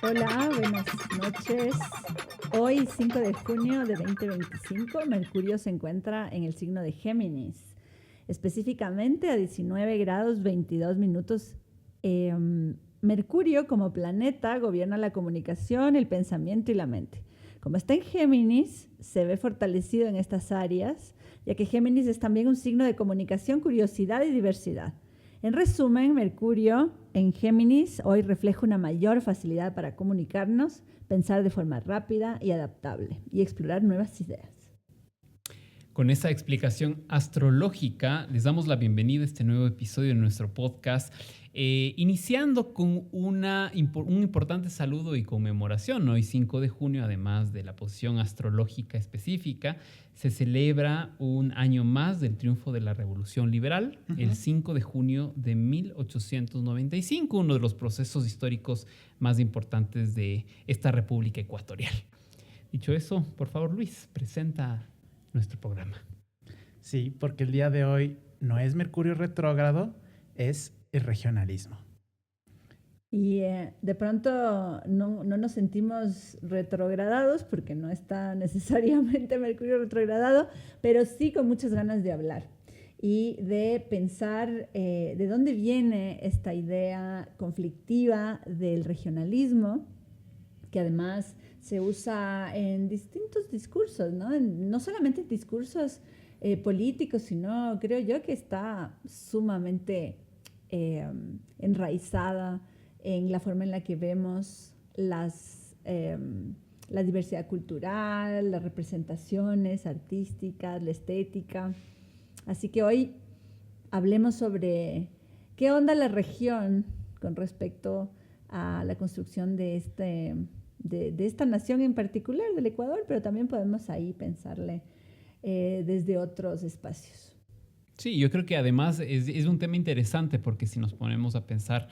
Hola, buenas noches. Hoy, 5 de junio de 2025, Mercurio se encuentra en el signo de Géminis, específicamente a 19 grados 22 minutos. Mercurio como planeta gobierna la comunicación, el pensamiento y la mente. Como está en Géminis, se ve fortalecido en estas áreas, ya que Géminis es también un signo de comunicación, curiosidad y diversidad. En resumen, Mercurio en Géminis hoy refleja una mayor facilidad para comunicarnos, pensar de forma rápida y adaptable y explorar nuevas ideas. Con esa explicación astrológica, les damos la bienvenida a este nuevo episodio de nuestro podcast, iniciando con un importante saludo y conmemoración. Hoy, 5 de junio, además de la posición astrológica específica, se celebra un año más del triunfo de la Revolución Liberal, el 5 de junio de 1895, uno de los procesos históricos más importantes de esta República Ecuatorial. Dicho eso, por favor, Luis, presenta nuestro programa. Sí, porque el día de hoy no es Mercurio retrógrado, es el regionalismo. Y de pronto no nos sentimos retrogradados porque no está necesariamente Mercurio retrogradado, pero sí con muchas ganas de hablar y de pensar de dónde viene esta idea conflictiva del regionalismo, que además se usa en distintos discursos, no solamente en discursos políticos, sino creo yo que está sumamente enraizada en la forma en la que vemos la diversidad cultural, las representaciones artísticas, la estética. Así que hoy hablemos sobre qué onda la región con respecto a la construcción de esta nación en particular, del Ecuador, pero también podemos ahí pensarle desde otros espacios. Sí, yo creo que además es un tema interesante porque si nos ponemos a pensar,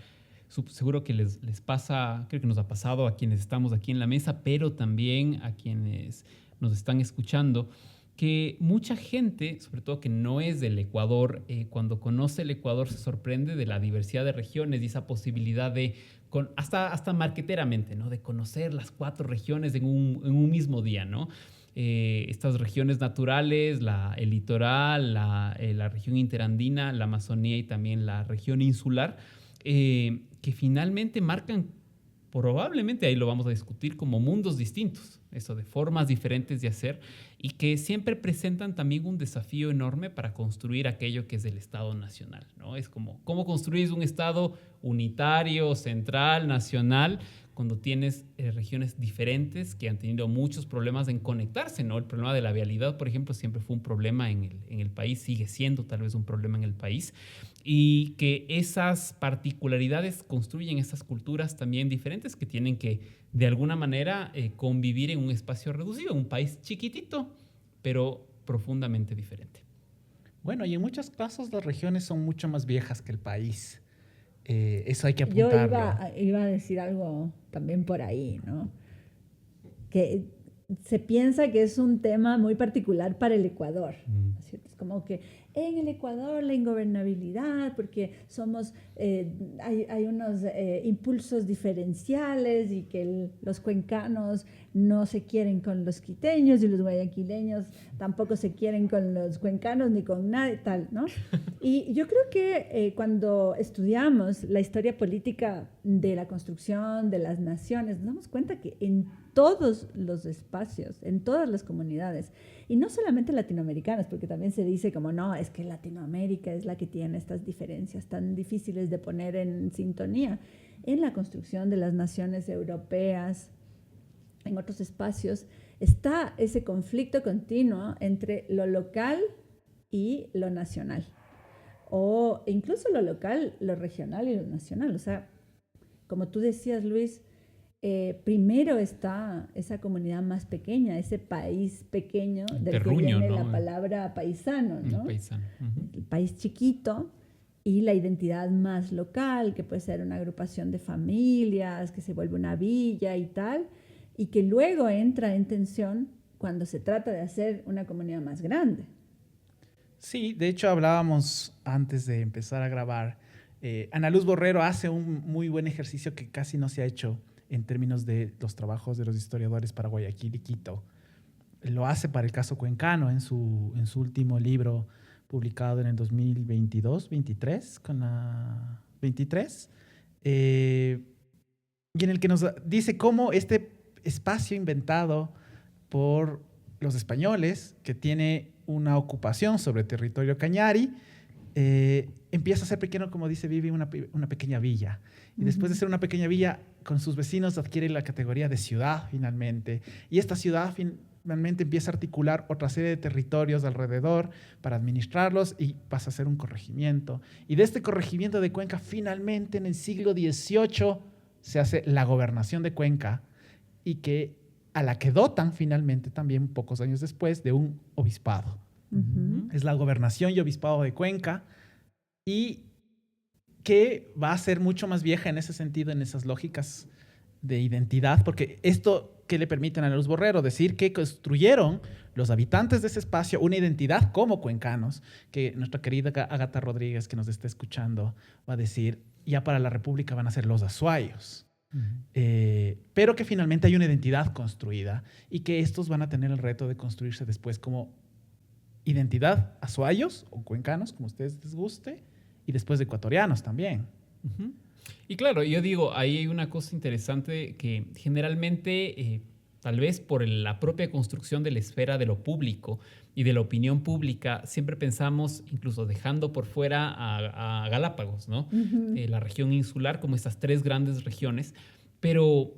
seguro que les pasa, creo que nos ha pasado a quienes estamos aquí en la mesa, pero también a quienes nos están escuchando, que mucha gente, sobre todo que no es del Ecuador, cuando conoce el Ecuador se sorprende de la diversidad de regiones y esa posibilidad de, hasta marketeramente, ¿no? De conocer las 4 regiones en un mismo día, ¿no? Estas regiones naturales, el litoral, la región interandina, la Amazonía y también la región insular, que finalmente marcan probablemente, ahí lo vamos a discutir, como mundos distintos, eso de formas diferentes de hacer y que siempre presentan también un desafío enorme para construir aquello que es el Estado nacional, ¿no? Es como, ¿cómo construir un Estado unitario, central, nacional, cuando tienes regiones diferentes que han tenido muchos problemas en conectarse, ¿no? El problema de la vialidad, por ejemplo, siempre fue un problema en el país, sigue siendo tal vez un problema en el país, y que esas particularidades construyen esas culturas también diferentes que tienen que, de alguna manera, convivir en un espacio reducido, en un país chiquitito, pero profundamente diferente. Bueno, y en muchos casos las regiones son mucho más viejas que el país. Eso hay que Yo apuntarlo. iba a decir algo también por ahí, ¿no? Que se piensa que es un tema muy particular para el Ecuador, ¿no es cierto? Es como que en el Ecuador la ingobernabilidad, porque hay unos impulsos diferenciales y que los cuencanos no se quieren con los quiteños y los guayaquileños tampoco se quieren con los cuencanos ni con nadie, tal, ¿no? Y yo creo que cuando estudiamos la historia política de la construcción de las naciones, nos damos cuenta que en todos los espacios, en todas las comunidades, y no solamente latinoamericanas, porque también se dice como, no, es que Latinoamérica es la que tiene estas diferencias tan difíciles de poner en sintonía. En la construcción de las naciones europeas, en otros espacios, está ese conflicto continuo entre lo local y lo nacional, o incluso lo local, lo regional y lo nacional. O sea, como tú decías, Luis, primero está esa comunidad más pequeña, ese país pequeño El del terruño, que viene, ¿no? la palabra paisano, ¿no? El paisano. El país chiquito y la identidad más local, que puede ser una agrupación de familias, que se vuelve una villa y tal, y que luego entra en tensión cuando se trata de hacer una comunidad más grande. Sí, de hecho hablábamos antes de empezar a grabar. Ana Luz Borrero hace un muy buen ejercicio que casi no se ha hecho en términos de los trabajos de los historiadores para Guayaquil y Quito. Lo hace para el caso cuencano en su último libro publicado en el 2022-23, con la 23, y en el que nos dice cómo este espacio inventado por los españoles, que tiene una ocupación sobre territorio cañari, empieza a ser pequeño, como dice Vivi, una pequeña villa. Y después de ser una pequeña villa, con sus vecinos adquiere la categoría de ciudad finalmente. Y esta ciudad finalmente empieza a articular otra serie de territorios alrededor para administrarlos y pasa a ser un corregimiento. Y de este corregimiento de Cuenca, finalmente en el siglo XVIII se hace la gobernación de Cuenca, y a la que dotan finalmente también pocos años después de un obispado. Es la gobernación y obispado de Cuenca, y que va a ser mucho más vieja en ese sentido, en esas lógicas de identidad, porque esto que le permiten a Luz Borrero decir que construyeron los habitantes de ese espacio una identidad como cuencanos, que nuestra querida Ágata Rodríguez, que nos está escuchando, va a decir, ya para la República van a ser los azuayos. Pero que finalmente hay una identidad construida y que estos van a tener el reto de construirse después como identidad azuayos o cuencanos, como a ustedes les guste, y después de ecuatorianos también. Y claro, yo digo, ahí hay una cosa interesante que generalmente, tal vez por la propia construcción de la esfera de lo público y de la opinión pública, siempre pensamos, incluso dejando por fuera a Galápagos, ¿no? La región insular, como estas tres grandes regiones, pero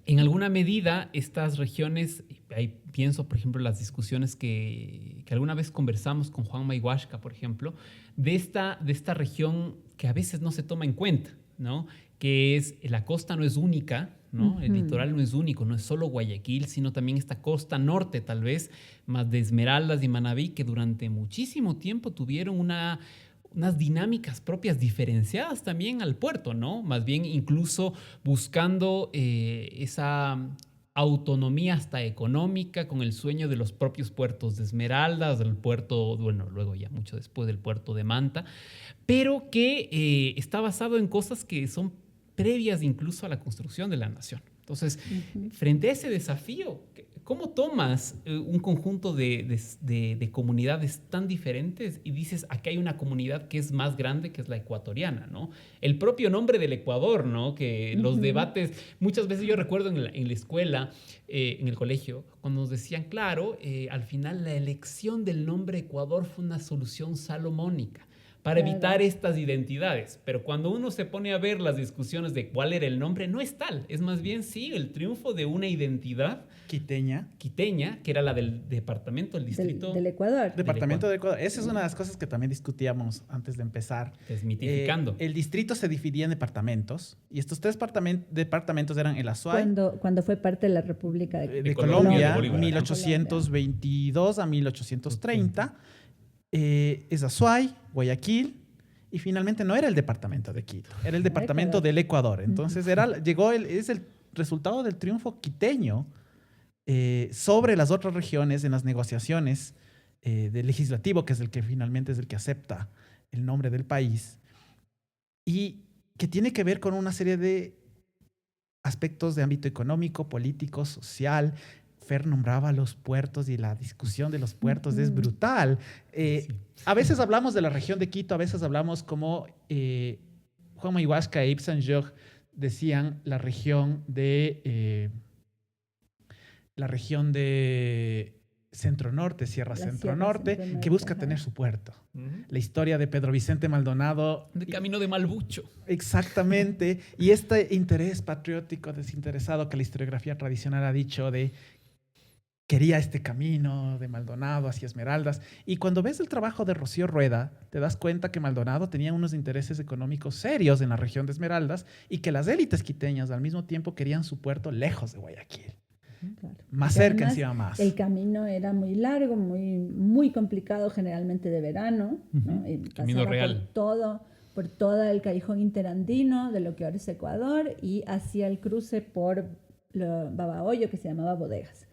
en alguna medida estas regiones, ahí pienso por ejemplo en las discusiones que alguna vez conversamos con Juan Mayhuasca, por ejemplo, de esta región que a veces no se toma en cuenta, ¿no? Que es, la costa no es única, ¿no? El litoral no es único, no es solo Guayaquil, sino también esta costa norte, tal vez, más de Esmeraldas y Manabí, que durante muchísimo tiempo tuvieron unas dinámicas propias diferenciadas también al puerto, ¿no? Más bien incluso buscando esa autonomía hasta económica con el sueño de los propios puertos de Esmeraldas, del puerto, bueno, luego ya mucho después del puerto de Manta, pero que está basado en cosas que son previas incluso a la construcción de la nación. Entonces, frente a ese desafío, ¿cómo tomas un conjunto de comunidades tan diferentes y dices, aquí hay una comunidad que es más grande, que es la ecuatoriana, ¿no? El propio nombre del Ecuador, ¿no? Que los debates, muchas veces yo recuerdo en la escuela, en el colegio, cuando nos decían, claro, al final la elección del nombre Ecuador fue una solución salomónica para evitar estas identidades. Pero cuando uno se pone a ver las discusiones de cuál era el nombre, no es tal. Es más bien, sí, el triunfo de una identidad quiteña, que era la del departamento, el distrito... Del Ecuador. Departamento del Ecuador. Esa es una de las cosas que también discutíamos antes de empezar. Desmitificando. El distrito se dividía en departamentos, y estos tres departamentos eran el Azuay. Cuando fue parte de la República de Colombia, Bolívar, 1822 a 1830. Es Azuay, Guayaquil, y finalmente no era el departamento de Quito, era el departamento del Ecuador. Entonces es el resultado del triunfo quiteño sobre las otras regiones en las negociaciones del legislativo, que es el que finalmente es el que acepta el nombre del país, y que tiene que ver con una serie de aspectos de ámbito económico, político, social. Fer nombraba los puertos y la discusión de los puertos es brutal. A veces hablamos de la región de Quito, a veces hablamos como Juan Mayhuasca e Yves Saint-Georges decían la región de Centro-Norte, Sierra Centro-Norte, que busca tener su puerto. La historia de Pedro Vicente Maldonado. De Camino de Malbucho. Exactamente. Y este interés patriótico desinteresado que la historiografía tradicional ha dicho de quería este camino de Maldonado hacia Esmeraldas. Y cuando ves el trabajo de Rocío Rueda, te das cuenta que Maldonado tenía unos intereses económicos serios en la región de Esmeraldas y que las élites quiteñas al mismo tiempo querían su puerto lejos de Guayaquil. Claro. Más cerca, encima más. El camino era muy largo, muy complicado, generalmente de verano. ¿no? Camino real. Por todo el callejón interandino de lo que ahora es Ecuador y hacia el cruce por Babahoyo, que se llamaba Bodegas.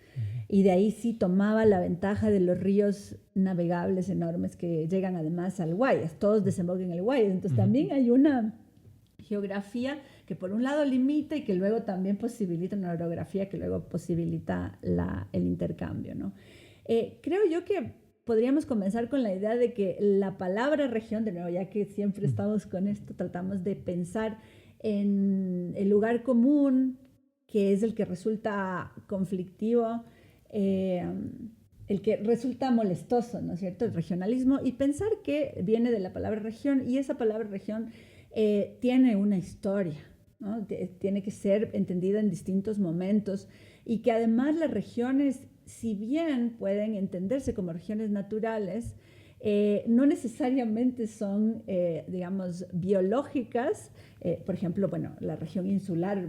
Y de ahí sí tomaba la ventaja de los ríos navegables enormes que llegan además al Guayas. Todos desembocan en el Guayas. Entonces también hay una geografía que por un lado limita y que luego también posibilita una orografía que luego posibilita el intercambio, ¿no? Creo yo que podríamos comenzar con la idea de que la palabra región, de nuevo, ya que siempre estamos con esto, tratamos de pensar en el lugar común, que es el que resulta conflictivo, el que resulta molestoso, ¿no es cierto? El regionalismo, y pensar que viene de la palabra región, y esa palabra región tiene una historia, ¿no? Tiene que ser entendida en distintos momentos, y que además las regiones, si bien pueden entenderse como regiones naturales, no necesariamente son, digamos, biológicas. Por ejemplo, bueno, la región insular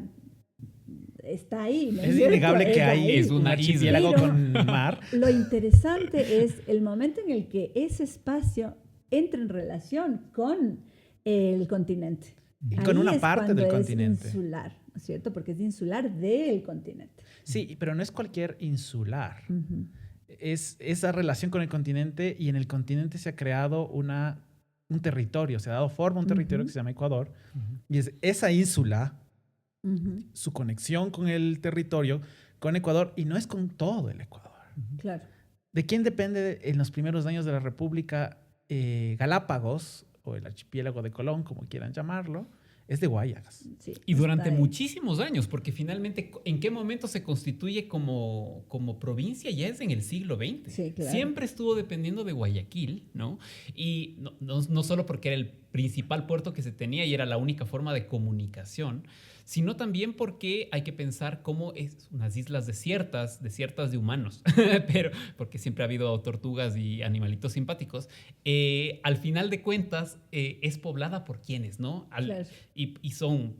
está ahí, ¿no es Es cierto? innegable que hay Es una archipiélago isla. con mar. Lo interesante es el momento en el que ese espacio entra en relación con el continente. Y con una parte del continente. Es insular, ¿no es cierto? Porque es insular del continente. Sí, pero no es cualquier insular. Uh-huh. Es esa relación con el continente, y en el continente se ha creado un territorio, se ha dado forma a un territorio que se llama Ecuador, y es esa ínsula, su conexión con el territorio, con Ecuador, y no es con todo el Ecuador. Claro. ¿De quién depende en los primeros años de la República Galápagos, o el archipiélago de Colón, como quieran llamarlo? Es de Guayagas. Sí, y durante muchísimos años, porque finalmente, ¿en qué momento se constituye como provincia? Ya es en el siglo XX. Sí, claro. Siempre estuvo dependiendo de Guayaquil, ¿no? Y no solo porque era el principal puerto que se tenía y era la única forma de comunicación, sino también porque hay que pensar cómo es unas islas desiertas de humanos, pero porque siempre ha habido tortugas y animalitos simpáticos. Al final de cuentas, es poblada por quienes, ¿no? Claro. Y son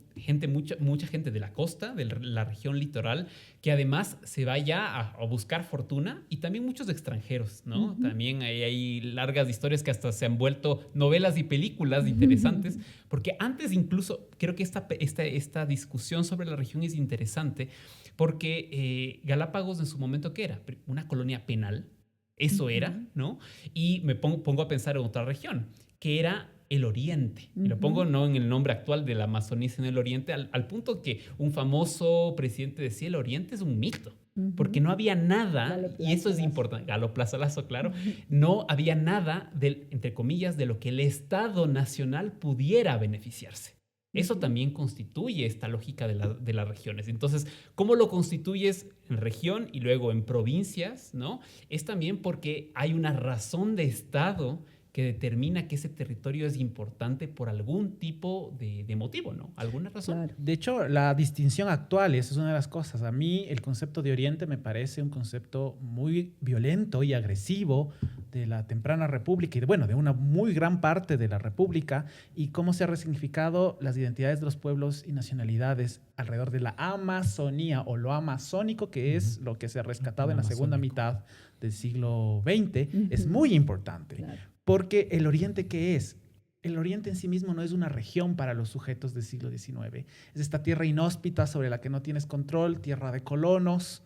mucha gente de la costa, de la región litoral, que además se va ya a buscar fortuna, y también muchos extranjeros, ¿no? También hay largas historias que hasta se han vuelto novelas y películas interesantes, porque antes incluso creo que esta discusión sobre la región es interesante, porque Galápagos en su momento, ¿qué era? Una colonia penal, eso era, ¿no? Y me pongo a pensar en otra región, que era el Oriente. Y lo pongo no en el nombre actual de la Amazonía, sino en el Oriente, al punto que un famoso presidente decía: el Oriente es un mito. Porque no había nada, y eso es importante, Galo Plaza Lazo, claro, no había nada, entre comillas, de lo que el Estado Nacional pudiera beneficiarse. Eso también constituye esta lógica de las regiones. Entonces, ¿cómo lo constituyes en región y luego en provincias, ¿no? Es también porque hay una razón de Estado que determina que ese territorio es importante por algún tipo de motivo, ¿no? ¿Alguna razón? Claro. De hecho, la distinción actual, y esa es una de las cosas. A mí el concepto de Oriente me parece un concepto muy violento y agresivo de la temprana República, y de una muy gran parte de la República, y cómo se ha resignificado las identidades de los pueblos y nacionalidades alrededor de la Amazonía, o lo amazónico, que es lo que se ha rescatado en la segunda mitad del siglo XX, es muy importante. Claro. Porque el Oriente, ¿qué es? El Oriente en sí mismo no es una región para los sujetos del siglo XIX. Es esta tierra inhóspita sobre la que no tienes control, tierra de colonos.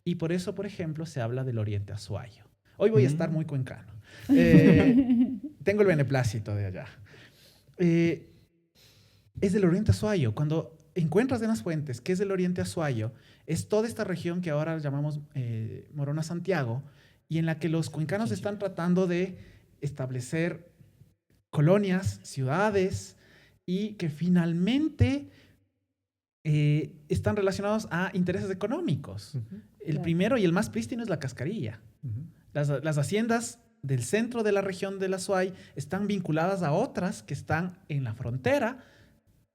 Y por eso, por ejemplo, se habla del Oriente Azuayo. Hoy voy a estar muy cuencano. Tengo el beneplácito de allá. Es del Oriente Azuayo. Cuando encuentras en las fuentes qué es el Oriente Azuayo, es toda esta región que ahora llamamos Morona Santiago, y en la que los cuencanos están tratando de establecer colonias, ciudades, y que finalmente están relacionados a intereses económicos. El primero y el más prístino es la cascarilla. Las haciendas del centro de la región del Azuay están vinculadas a otras que están en la frontera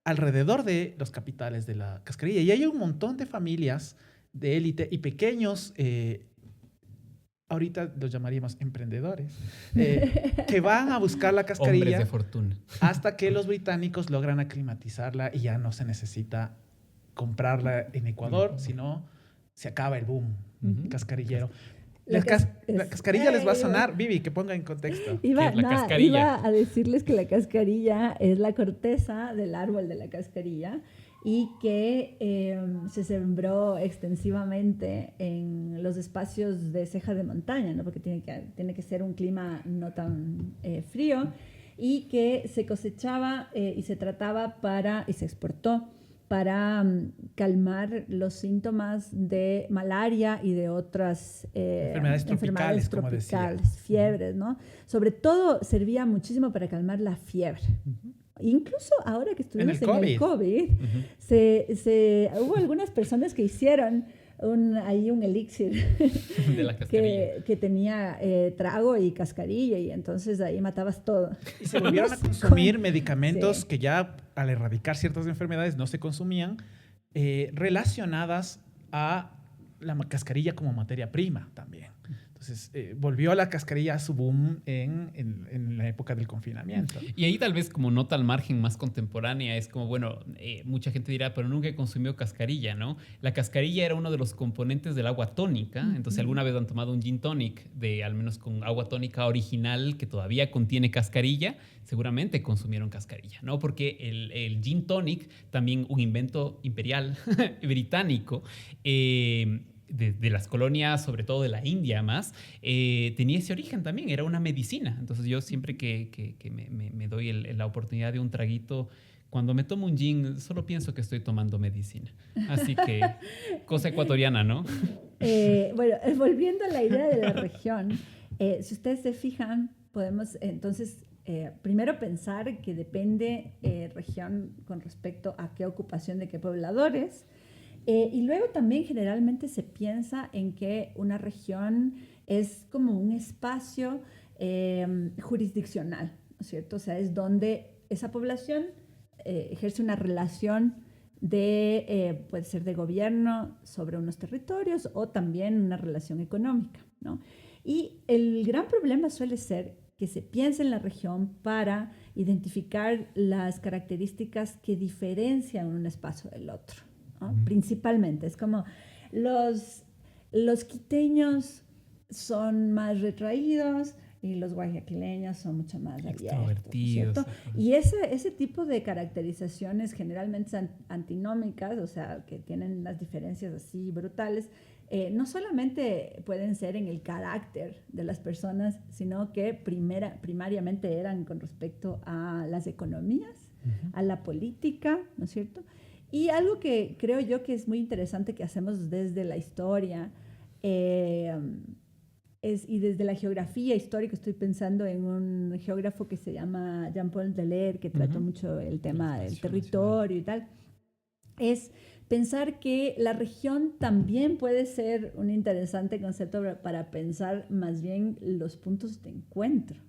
alrededor de los capitales de la cascarilla. Y hay un montón de familias de élite y pequeños ahorita los llamaríamos emprendedores, que van a buscar la cascarilla. Hombres de fortuna. Hasta que los británicos logran aclimatizarla y ya no se necesita comprarla en Ecuador, sino se acaba el boom cascarillero. La cascarilla les va a sonar, Vivi, que ponga en contexto. Iba a decirles que la cascarilla es la corteza del árbol de la cascarilla, y que se sembró extensivamente en los espacios de ceja de montaña, ¿no? Porque tiene que ser un clima no tan frío, y que se cosechaba y se trataba y se exportó para calmar los síntomas de malaria y de otras enfermedades tropicales, fiebres, ¿no? Sobre todo servía muchísimo para calmar la fiebre. Incluso ahora que estuvimos en el COVID, hubo algunas personas que hicieron un elixir de la cascarilla. que tenía trago y cascarilla, y entonces ahí matabas todo. Y se volvieron a consumir medicamentos que ya al erradicar ciertas enfermedades no se consumían, relacionadas a la cascarilla como materia prima también. Entonces, volvió la cascarilla a su boom en la época del confinamiento. Y ahí tal vez como nota al margen más contemporánea es como, bueno, mucha gente dirá, pero nunca he consumido cascarilla, ¿no? La cascarilla era uno de los componentes del agua tónica. Entonces, alguna vez han tomado un gin tonic al menos con agua tónica original que todavía contiene cascarilla, seguramente consumieron cascarilla, ¿no? Porque el gin tonic, también un invento imperial británico, de las colonias, sobre todo de la India más, tenía ese origen también, era una medicina. Entonces yo siempre que me doy la oportunidad de un traguito, cuando me tomo un gin, solo pienso que estoy tomando medicina. Así que, cosa ecuatoriana, ¿no? Bueno, volviendo a la idea de la región, si ustedes se fijan, podemos entonces primero pensar que depende región con respecto a qué ocupación de qué pobladores. Y luego también generalmente se piensa en que una región es como un espacio jurisdiccional, ¿no es cierto? O sea, es donde esa población ejerce una relación puede ser de gobierno sobre unos territorios o también una relación económica, ¿no? Y el gran problema suele ser que se piense en la región para identificar las características que diferencian un espacio del otro, ¿no? Principalmente, es como los quiteños son más retraídos y los guayaquileños son mucho más extrovertidos. Y ese tipo de caracterizaciones generalmente son antinómicas, o sea, que tienen unas diferencias así brutales, no solamente pueden ser en el carácter de las personas, sino que primariamente eran con respecto a las economías, a la política, ¿no es cierto? Y algo que creo yo que es muy interesante que hacemos desde la historia y desde la geografía histórica, estoy pensando en un geógrafo que se llama Jean-Paul Dallaire, que trató mucho el tema del territorio y tal, es pensar que la región también puede ser un interesante concepto para pensar más bien los puntos de encuentro,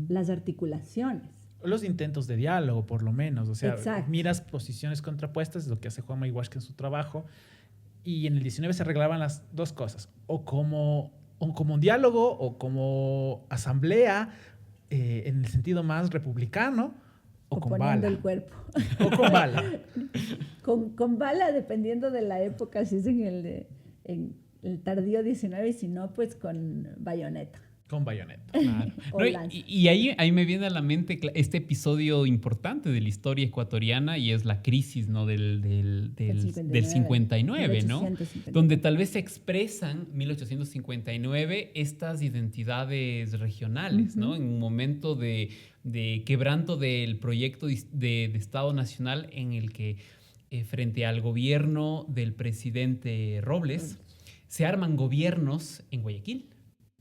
las articulaciones. Los intentos de diálogo, por lo menos. O sea, exacto, miras posiciones contrapuestas, es lo que hace Juan Mayhuasca en su trabajo. Y en el 19 se arreglaban las dos cosas. O como un diálogo o como asamblea, en el sentido más republicano, o con poniendo bala. el cuerpo. O con bala. con bala, dependiendo de la época, si es en el tardío 19 y si no, pues con bayoneta. Con bayoneta. Claro. No, y ahí me viene a la mente este episodio importante de la historia ecuatoriana y es la crisis, ¿no? del 59, ¿no? Donde tal vez se expresan 1859 estas identidades regionales, ¿no? En un momento de quebranto del proyecto de Estado Nacional en el que frente al gobierno del presidente Robles se arman gobiernos en Guayaquil,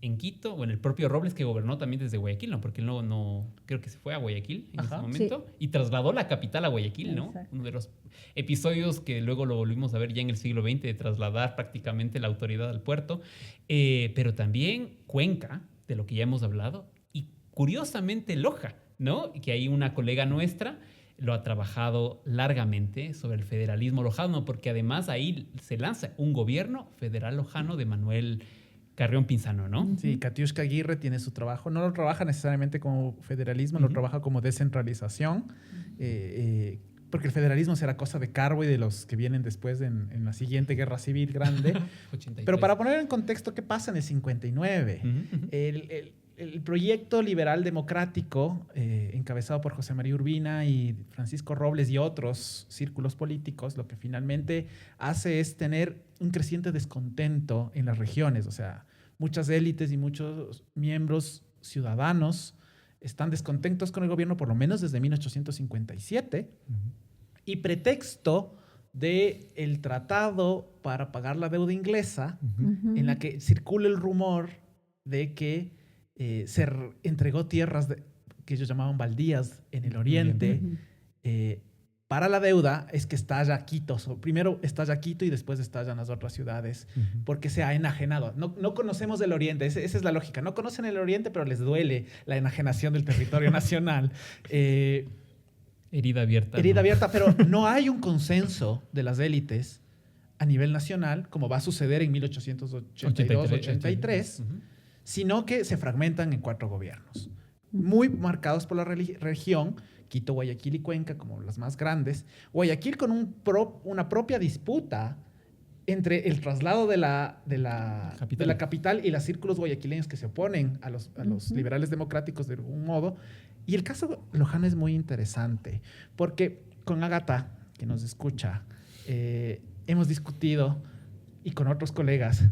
en Quito, bueno, el propio Robles que gobernó también desde Guayaquil, ¿no? Porque él no creo que se fue a Guayaquil en ese momento y trasladó la capital a Guayaquil, ¿no? Exacto. Uno de los episodios que luego lo volvimos a ver ya en el siglo XX, de trasladar prácticamente la autoridad al puerto, pero también Cuenca, de lo que ya hemos hablado, y curiosamente Loja, ¿no? Que hay una colega nuestra lo ha trabajado largamente sobre el federalismo lojano, porque además ahí se lanza un gobierno federal lojano de Manuel Carrión Pinzano, ¿no? Sí, Katiuska Aguirre tiene su trabajo. No lo trabaja necesariamente como federalismo, lo trabaja como descentralización, porque el federalismo será cosa de Carbo y de los que vienen después en la siguiente guerra civil grande. 83. Pero para poner en contexto qué pasa en el 59, el proyecto liberal democrático, encabezado por José María Urbina y Francisco Robles y otros círculos políticos, lo que finalmente hace es tener un creciente descontento en las regiones. O sea, muchas élites y muchos miembros ciudadanos están descontentos con el gobierno por lo menos desde 1857 y pretexto del tratado para pagar la deuda inglesa, en la que circula el rumor de que se entregó tierras que ellos llamaban baldías en el oriente. Para la deuda es que estalla Quito. Primero estalla Quito y después estallan las otras ciudades porque se ha enajenado. No conocemos el oriente, esa es la lógica. No conocen el oriente, pero les duele la enajenación del territorio nacional. Herida abierta. Herida abierta, pero no hay un consenso de las élites a nivel nacional, como va a suceder en 1882-83, sino que se fragmentan en 4 gobiernos, muy marcados por la región, Quito, Guayaquil y Cuenca como las más grandes. Guayaquil con una propia disputa entre el traslado de la capital y los círculos guayaquileños que se oponen a los liberales democráticos de algún modo. Y el caso Lojana es muy interesante porque con Ágata, que nos escucha, hemos discutido, y con otros colegas,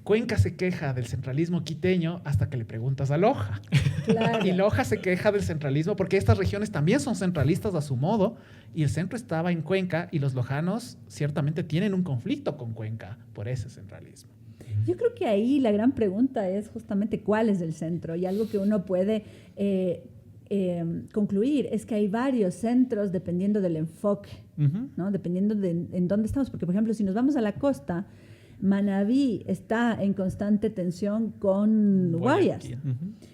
Cuenca se queja del centralismo quiteño hasta que le preguntas a Loja. Claro. Y Loja se queja del centralismo porque estas regiones también son centralistas a su modo y el centro estaba en Cuenca y los lojanos ciertamente tienen un conflicto con Cuenca por ese centralismo. Yo creo que ahí la gran pregunta es justamente cuál es el centro, y algo que uno puede concluir es que hay varios centros dependiendo del enfoque, ¿no? Dependiendo de en dónde estamos, porque por ejemplo si nos vamos a la costa, Manabí está en constante tensión con Guayas.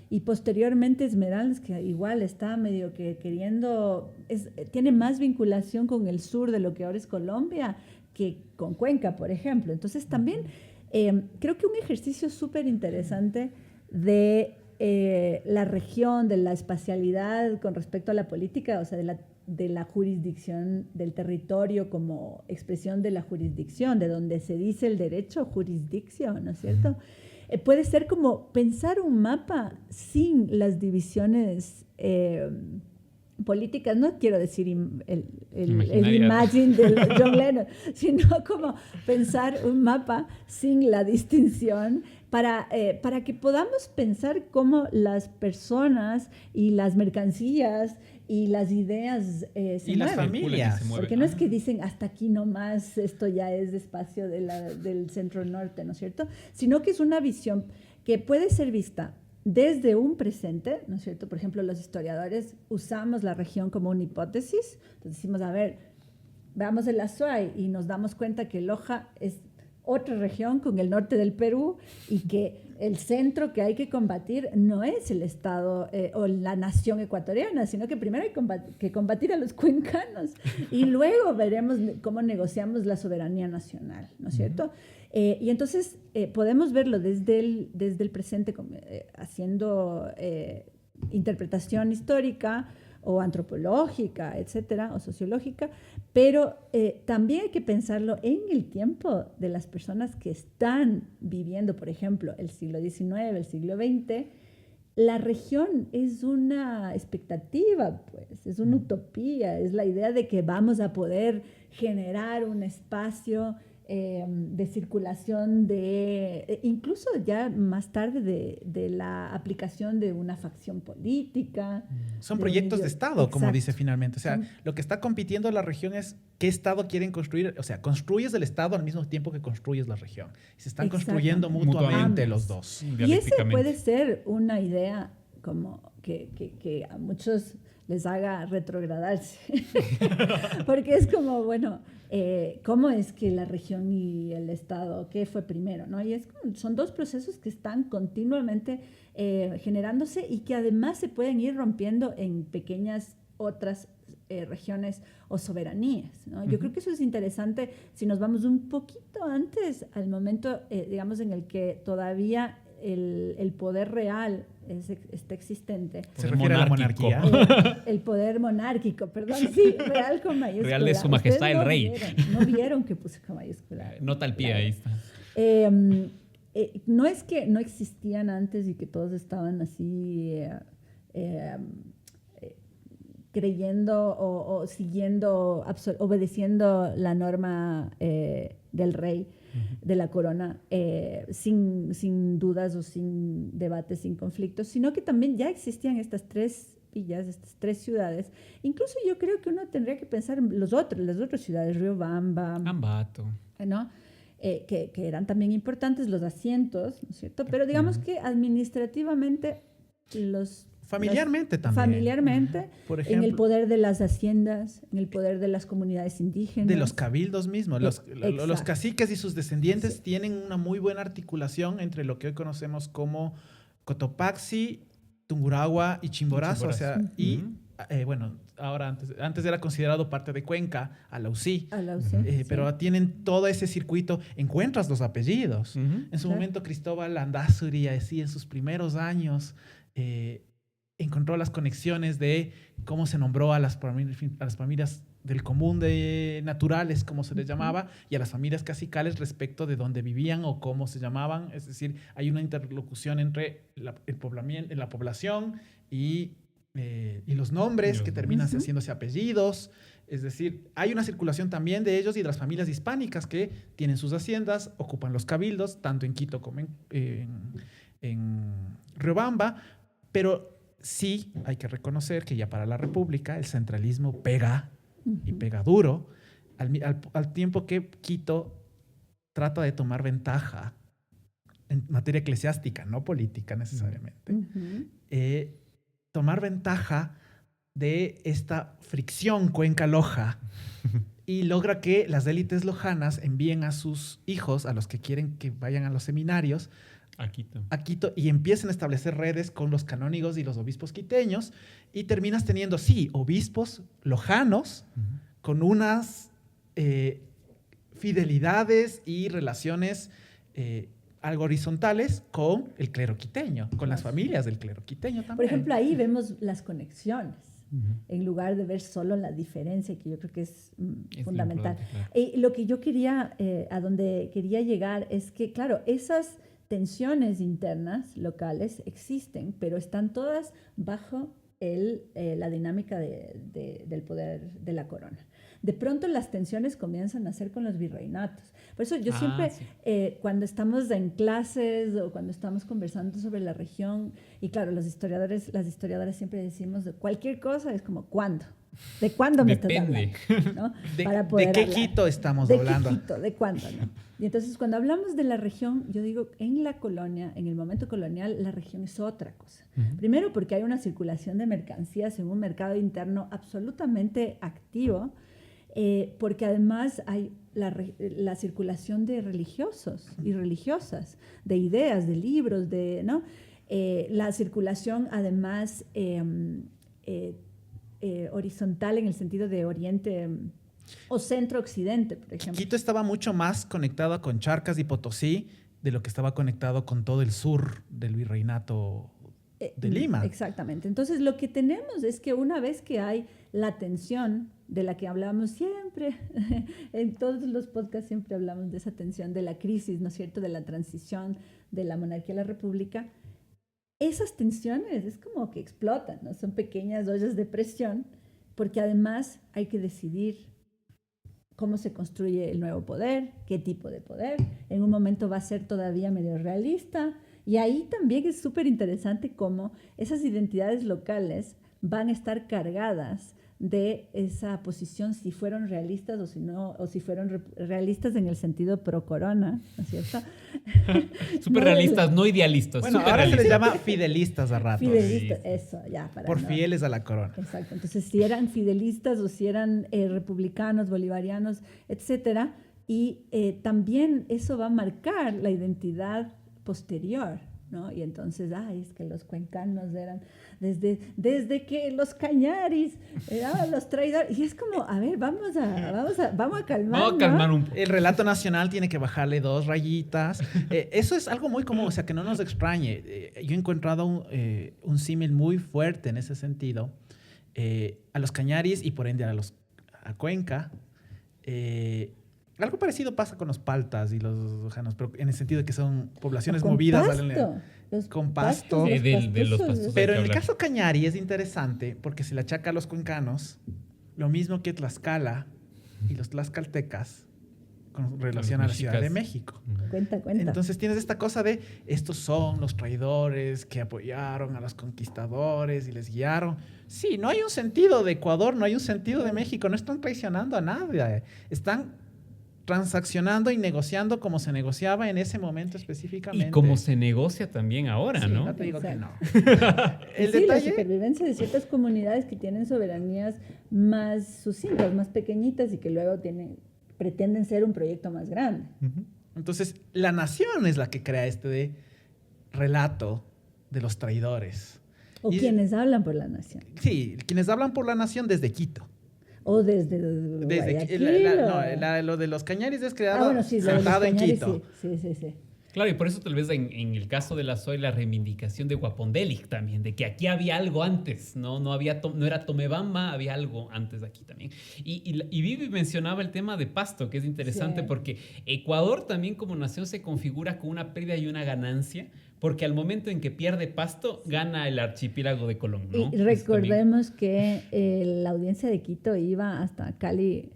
Y posteriormente Esmeraldas, que igual está medio que queriendo, tiene más vinculación con el sur de lo que ahora es Colombia que con Cuenca, por ejemplo. Entonces también creo que un ejercicio súper interesante de la región, de la espacialidad con respecto a la política, o sea, de la jurisdicción del territorio como expresión de la jurisdicción, de donde se dice el derecho, jurisdicción, ¿no es cierto? Puede ser como pensar un mapa sin las divisiones políticas, no quiero decir el Imagine de John Lennon, sino como pensar un mapa sin la distinción para que podamos pensar cómo las personas y las mercancías y las ideas se y mueven. Las familias. Porque no es que dicen hasta aquí nomás, esto ya es espacio del centro norte, ¿no es cierto? Sino que es una visión que puede ser vista desde un presente, ¿no es cierto? Por ejemplo, los historiadores usamos la región como una hipótesis. Entonces decimos, a ver, veamos el Azuay y nos damos cuenta que Loja es otra región con el norte del Perú y que el centro que hay que combatir no es el Estado o la nación ecuatoriana, sino que primero hay que combatir a los cuencanos y luego veremos cómo negociamos la soberanía nacional, ¿no es cierto? Y entonces podemos verlo desde el presente haciendo interpretación histórica o antropológica, etcétera, o sociológica, pero también hay que pensarlo en el tiempo de las personas que están viviendo, por ejemplo, el siglo XIX, el siglo XX. La región es una expectativa, pues, es una utopía, es la idea de que vamos a poder generar un espacio de circulación incluso ya más tarde de la aplicación de una facción política. Son proyectos de Estado, exacto, como dice finalmente. O sea, lo que está compitiendo la región es qué Estado quieren construir. O sea, construyes el Estado al mismo tiempo que construyes la región. Se están construyendo mutuamente los dos. Y esa puede ser una idea como que a muchos les haga retrogradarse. Porque es como, bueno, ¿cómo es que la región y el Estado, qué fue primero, ¿no? Y son dos procesos que están continuamente generándose y que además se pueden ir rompiendo en pequeñas otras regiones o soberanías, ¿no? Yo creo que eso es interesante si nos vamos un poquito antes al momento, digamos, en el que todavía el poder real está existente. ¿Se refiere a la monarquía? El poder monárquico, perdón, sí, real con mayúscula. Real de su majestad el rey. No vieron que puse con mayúscula. Nota al pie, claro. Ahí está. No es que no existían antes y que todos estaban así creyendo o siguiendo, obedeciendo la norma del rey. de la corona, sin dudas o sin debates, sin conflictos, sino que también ya existían estas 3 villas, estas 3 ciudades. Incluso yo creo que uno tendría que pensar en las otras ciudades, Riobamba, Ambato. ¿no? Que eran también importantes, los asientos, ¿no es cierto? Pero digamos que administrativamente Familiarmente también. Familiarmente, Por en ejemplo, el poder de las haciendas, en el poder de las comunidades indígenas. de los cabildos mismos. Los Exacto. caciques y sus descendientes tienen una muy buena articulación entre lo que hoy conocemos como Cotopaxi, Tungurahua y Chimborazo. O sea, y bueno, ahora antes era considerado parte de Cuenca, Alausí. Pero tienen todo ese circuito. Encuentras los apellidos. En su momento, Cristóbal Landázuri, así en sus primeros años, encontró las conexiones de cómo se nombró a las familias del común de naturales, como se les llamaba, y a las familias cacicales respecto de dónde vivían o cómo se llamaban. Es decir, hay una interlocución entre la población y los nombres que terminan haciéndose apellidos. Es decir, hay una circulación también de ellos y de las familias hispánicas que tienen sus haciendas, ocupan los cabildos, tanto en Quito como en Riobamba, pero sí hay que reconocer que ya para la República el centralismo pega y pega duro, al tiempo que Quito trata de tomar ventaja en materia eclesiástica, no política necesariamente. Tomar ventaja de esta fricción Cuenca-Loja y logra que las élites lojanas envíen a sus hijos, a los que quieren que vayan a los seminarios, a Quito, y empiecen a establecer redes con los canónigos y los obispos quiteños, y terminas teniendo, sí, obispos lojanos con unas fidelidades y relaciones algo horizontales con el clero quiteño, con las familias del clero quiteño también. Por ejemplo, ahí vemos las conexiones, en lugar de ver solo la diferencia, que yo creo que es fundamental. Claro. Y lo que yo quería, a donde quería llegar es que, claro, esas tensiones internas locales existen, pero están todas bajo la dinámica del poder de la corona. De pronto las tensiones comienzan a ser con los virreinatos. Por eso yo siempre, cuando estamos en clases o cuando estamos conversando sobre la región, y claro, las historiadoras siempre decimos de cualquier cosa, es como ¿cuándo? ¿De cuándo me estás hablando? ¿No? ¿De qué Quito estamos hablando? ¿De qué Quito? ¿De cuándo? ¿No? Y entonces cuando hablamos de la región, yo digo, en la colonia, en el momento colonial, la región es otra cosa. Primero porque hay una circulación de mercancías en un mercado interno absolutamente activo, porque además hay la circulación de religiosos y religiosas, de ideas, de libros, ¿no? La circulación además horizontal en el sentido de oriente o centro-occidente, por ejemplo. Quito estaba mucho más conectado con Charcas y Potosí de lo que estaba conectado con todo el sur del virreinato de Lima. Exactamente. Entonces, lo que tenemos es que una vez que hay la tensión de la que hablamos siempre, en todos los podcasts siempre hablamos de esa tensión, de la crisis, ¿no es cierto?, de la transición de la monarquía a la república. Esas tensiones es como que explotan, ¿no? Son pequeñas ollas de presión, porque además hay que decidir cómo se construye el nuevo poder, qué tipo de poder. En un momento va a ser todavía medio realista, y ahí también es súper interesante cómo esas identidades locales van a estar cargadas de esa posición, si fueron realistas o si no, o si fueron realistas en el sentido pro corona, ¿no es cierto? Súper realistas, no idealistas. Bueno, ahora se les llama fidelistas a ratos. Fidelistas, eso, ya. Por fieles a la corona. Exacto. Entonces, si eran fidelistas o si eran republicanos, bolivarianos, etcétera, y también eso va a marcar la identidad posterior, ¿no? Y entonces, es que los cuencanos eran desde que los cañaris eran los traidores. Y es como, a ver, vamos a calmar. Vamos a calmar un poco. El relato nacional tiene que bajarle 2 rayitas. Eso es algo muy común, o sea, que no nos extrañe. Yo he encontrado un símil muy fuerte en ese sentido. A los cañaris y por ende a Cuenca. Algo parecido pasa con los paltas y los lojanos, pero en el sentido de que son poblaciones movidas con pasto. De los pastos. Pero en el caso Cañari es interesante porque se le achaca a los cuencanos lo mismo que Tlaxcala y los tlaxcaltecas con relación a la Ciudad de México. Cuenta. Entonces tienes esta cosa de estos son los traidores que apoyaron a los conquistadores y les guiaron. Sí, no hay un sentido de Ecuador, no hay un sentido de México, no están traicionando a nadie. Están transaccionando y negociando como se negociaba en ese momento específicamente. Y como se negocia también ahora, sí, ¿no? No te digo que no. El detalle... la supervivencia de ciertas comunidades que tienen soberanías más sucintas, más pequeñitas y que luego pretenden ser un proyecto más grande. Entonces, la nación es la que crea este relato de los traidores. O quienes hablan por la nación. Sí, quienes hablan por la nación desde Quito. O desde lo de los Cañaris es creado sentado en Quito. Sí. Claro, y por eso tal vez en el caso de la SOE la reivindicación de Guapondelic también, de que aquí había algo antes, no era Tomebamba, había algo antes de aquí también. Y Vivi mencionaba el tema de Pasto, que es interesante porque Ecuador también como nación se configura con una pérdida y una ganancia, porque al momento en que pierde Pasto, gana el archipiélago de Colón, ¿no? Y recordemos que la audiencia de Quito iba hasta Cali...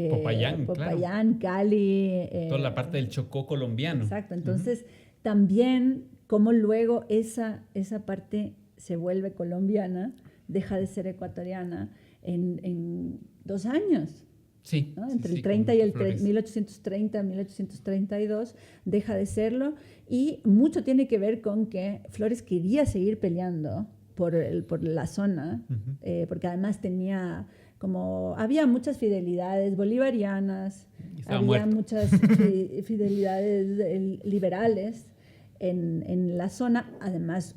Popayán, claro. Cali. Toda la parte del Chocó colombiano. Exacto. Entonces, también como luego esa parte se vuelve colombiana, deja de ser ecuatoriana en 2 años. Sí. ¿no? Entre el 30 y el 1830, 1832, deja de serlo. Y mucho tiene que ver con que Flores quería seguir peleando por la zona, porque además había muchas fidelidades bolivarianas, había muchas fidelidades liberales en la zona. Además,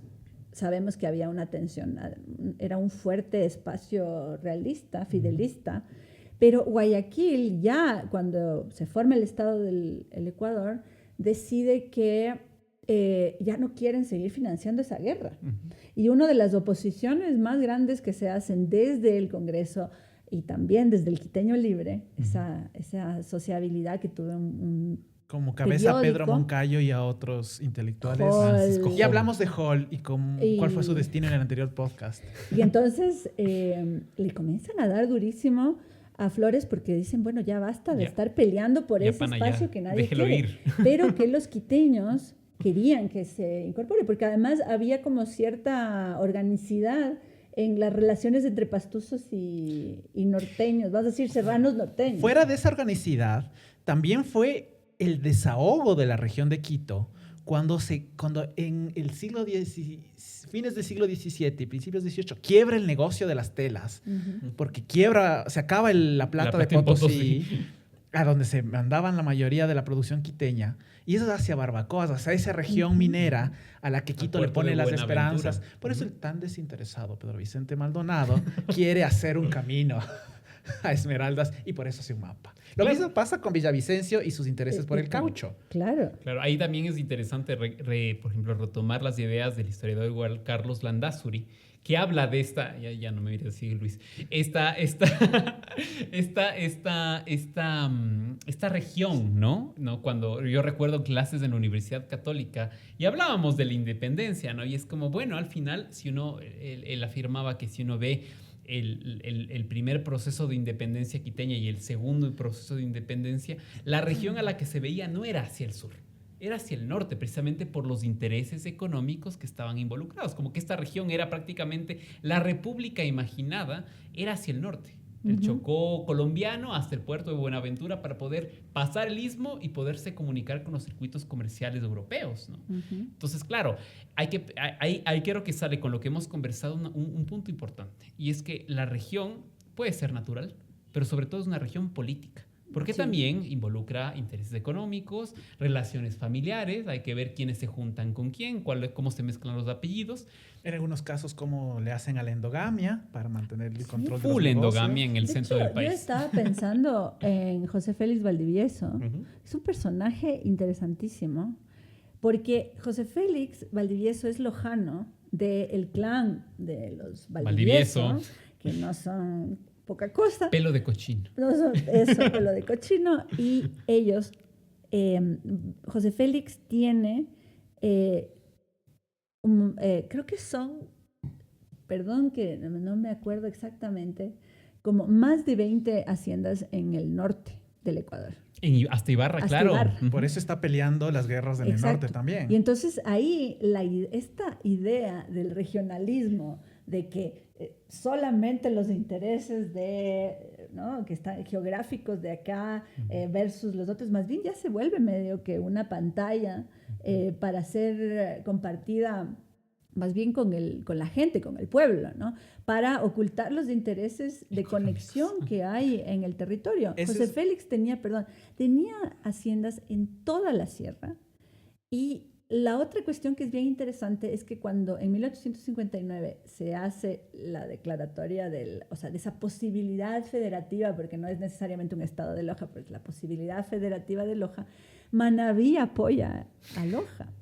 sabemos que había una tensión, era un fuerte espacio realista, fidelista, pero Guayaquil ya cuando se forma el Estado del Ecuador decide que ya no quieren seguir financiando esa guerra. Y una de las oposiciones más grandes que se hacen desde el Congreso y también desde el Quiteño Libre, esa sociabilidad que tuvo como cabeza a Pedro Moncayo y a otros intelectuales. Y hablamos de Hall y cuál fue su destino en el anterior podcast. Y entonces le comienzan a dar durísimo a Flores porque dicen, bueno, ya basta de estar peleando por ese espacio que nadie quiere. Ir. Pero que los quiteños querían que se incorpore, porque además había como cierta organicidad en las relaciones entre pastusos y norteños, vas a decir serranos norteños. Fuera de esa organicidad, también fue el desahogo de la región de Quito cuando en el fines del siglo XVII y principios del XVIII quiebra el negocio de las telas, porque se acaba la plata de Potosí, a donde se mandaban la mayoría de la producción quiteña, y eso hacia Barbacoas, hacia esa región minera a la que Quito le pone las esperanzas. Por eso el tan desinteresado Pedro Vicente Maldonado quiere hacer un camino a Esmeraldas y por eso hace un mapa. Lo mismo pasa con Villavicencio y sus intereses por el caucho. Claro. Ahí también es interesante, por ejemplo, retomar las ideas del historiador Carlos Landázuri, que habla de esta, ya no me mires así, Luis, esta región, ¿no? Cuando yo recuerdo clases en la Universidad Católica y hablábamos de la independencia, ¿no? Y es como, bueno, al final, él afirmaba que si uno ve el primer proceso de independencia quiteña y el segundo proceso de independencia, la región a la que se veía no era hacia el sur, era hacia el norte, precisamente por los intereses económicos que estaban involucrados. Como que esta región era prácticamente la república imaginada, era hacia el norte. El Chocó colombiano hasta el puerto de Buenaventura para poder pasar el istmo y poderse comunicar con los circuitos comerciales europeos, ¿no? Entonces, claro, ahí creo que sale con lo que hemos conversado un punto importante, y es que la región puede ser natural, pero sobre todo es una región política. Porque también involucra intereses económicos, relaciones familiares, hay que ver quiénes se juntan con quién, cómo se mezclan los apellidos. En algunos casos, cómo le hacen a la endogamia para mantener el control de los full negocios. Endogamia en el centro del país. Yo estaba pensando en José Félix Valdivieso. Es un personaje interesantísimo, porque José Félix Valdivieso es lojano del clan de los Valdivieso, que no son poca cosa. Pelo de cochino. Pelo de cochino. Y ellos, José Félix tiene, creo que son, perdón que no me acuerdo exactamente, como más de 20 haciendas en el norte del Ecuador. Hasta Ibarra, Hasta claro. Ibarra. Por eso está peleando las guerras en el norte también. Y entonces ahí esta idea del regionalismo, de que solamente los intereses ¿no? que están geográficos de acá versus los otros, más bien ya se vuelve medio que una pantalla para ser compartida más bien con la gente, con el pueblo, ¿no? Para ocultar los intereses de conexión que hay en el territorio. José Félix tenía haciendas en toda la sierra. Y la otra cuestión que es bien interesante es que cuando en 1859 se hace la declaratoria de esa posibilidad federativa, porque no es necesariamente un estado de Loja, pero es la posibilidad federativa de Loja, Manabí apoya a Loja.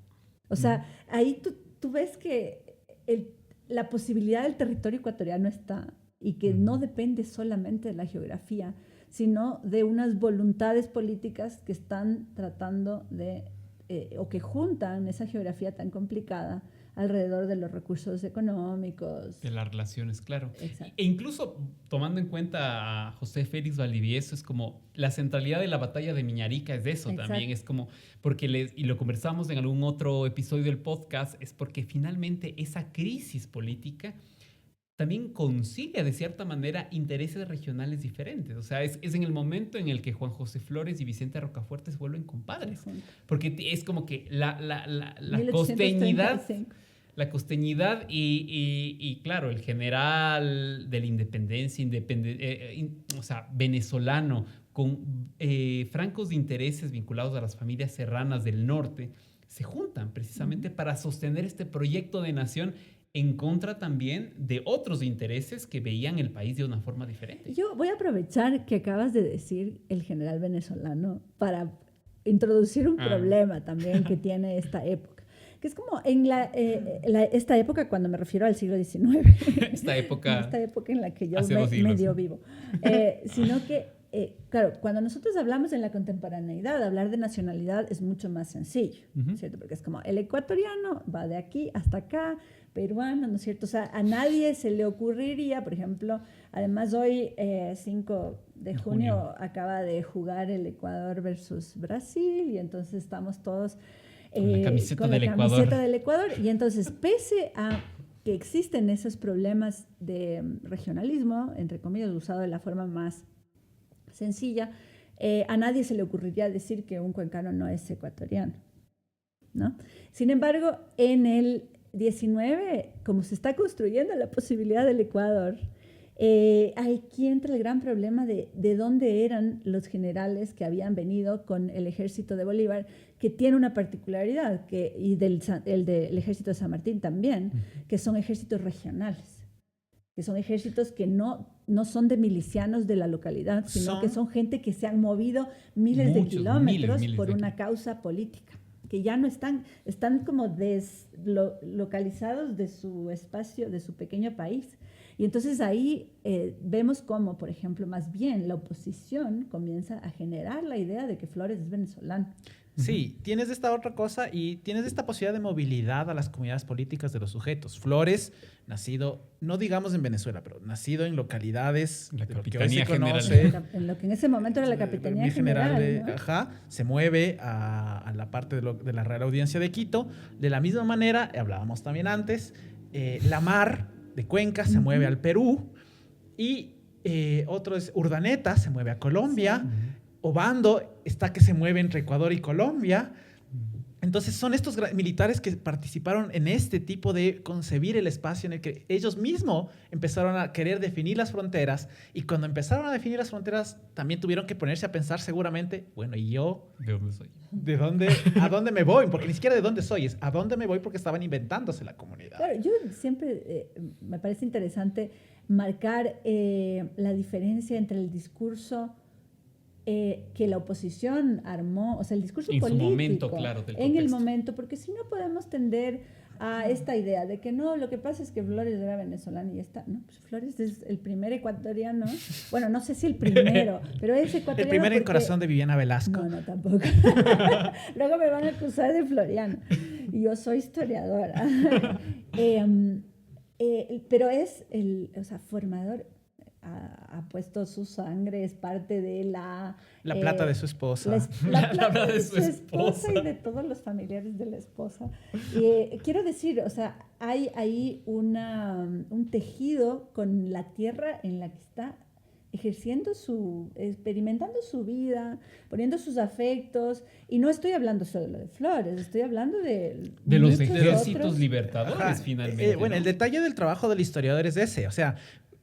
O sea, ahí tú ves que la posibilidad del territorio ecuatoriano está y que no depende solamente de la geografía, sino de unas voluntades políticas que están tratando o que juntan esa geografía tan complicada alrededor de los recursos económicos. De las relaciones, claro. Exacto. E incluso tomando en cuenta a José Félix Valdivieso, es como la centralidad de la batalla de Miñarica es de eso. Exacto. También. Es como, y lo conversamos en algún otro episodio del podcast, es porque finalmente esa crisis política también concilia de cierta manera intereses regionales diferentes. O sea, es en el momento en el que Juan José Flores y Vicente Rocafuerte se vuelven compadres. Porque es como que la costeñidad... La costeñidad y claro, el general de la independencia, venezolano, con francos de intereses vinculados a las familias serranas del norte, se juntan precisamente para sostener este proyecto de nación en contra también de otros intereses que veían el país de una forma diferente. Yo voy a aprovechar que acabas de decir el general venezolano para introducir un problema también que tiene esta época. Que es como en esta época, cuando me refiero al siglo XIX. Esta época en la que yo medio vivo. Sino que, claro, cuando nosotros hablamos en la contemporaneidad, hablar de nacionalidad es mucho más sencillo, ¿cierto? Porque es como el ecuatoriano va de aquí hasta acá, peruano, ¿no es cierto? O sea, a nadie se le ocurriría, por ejemplo, además hoy, 5 de junio, acaba de jugar el Ecuador versus Brasil, y entonces estamos todos... con la camiseta del Ecuador. Y entonces, pese a que existen esos problemas de regionalismo, entre comillas, usado de la forma más sencilla, a nadie se le ocurriría decir que un cuencano no es ecuatoriano, ¿no? Sin embargo, en el 19, como se está construyendo la posibilidad del Ecuador, aquí entra el gran problema de dónde eran los generales que habían venido con el ejército de Bolívar, que tiene una particularidad, y el del ejército de San Martín también, que son ejércitos regionales, que son ejércitos que no son de milicianos de la localidad, sino que son gente que se han movido miles de kilómetros por una causa política, que ya no están como deslocalizados de su espacio, de su pequeño país. Y entonces ahí vemos cómo, por ejemplo, más bien la oposición comienza a generar la idea de que Flores es venezolano. Sí, tienes esta otra cosa y tienes esta posibilidad de movilidad a las comunidades políticas de los sujetos. Flores, nacido, no digamos en Venezuela, pero nacido en localidades la de lo que hoy se general. conoce. En lo que en ese momento era la Capitanía General, ¿no? Se mueve a la parte de la Real Audiencia de Quito. De la misma manera, hablábamos también antes, la Mar de Cuenca se mueve al Perú, y otro es Urdaneta, se mueve a Colombia. Sí. Obando está que se mueve entre Ecuador y Colombia. Entonces son estos militares que participaron en este tipo de concebir el espacio en el que ellos mismos empezaron a querer definir las fronteras, y cuando empezaron a definir las fronteras también tuvieron que ponerse a pensar seguramente, bueno, ¿y yo? ¿De dónde soy? ¿A dónde me voy? Porque ni siquiera de dónde soy, es a dónde me voy, porque estaban inventándose la comunidad. Claro, yo siempre me parece interesante marcar la diferencia entre el discurso que la oposición armó, o sea, el discurso político. En su momento, claro, del contexto. En el momento, porque si no podemos tender a esta idea de que no, lo que pasa es que Flores era venezolano y ya está. No, pues Flores es el primer ecuatoriano. Bueno, no sé si el primero, pero es ecuatoriano. El primer en corazón de Viviana Velasco. No, tampoco. Luego me van a acusar de floriano. Y yo soy historiadora. Pero es formador. ha puesto su sangre, es parte de la plata de su esposa. La plata de su esposa y de todos los familiares de la esposa. Y quiero decir, o sea, hay ahí un tejido con la tierra en la que está ejerciendo experimentando su vida, poniendo sus afectos, y no estoy hablando solo de Flores, estoy hablando de los muchos ejércitos otros. libertadores. Ajá. Finalmente. Bueno, ¿no? el detalle del trabajo del historiador es ese. O sea,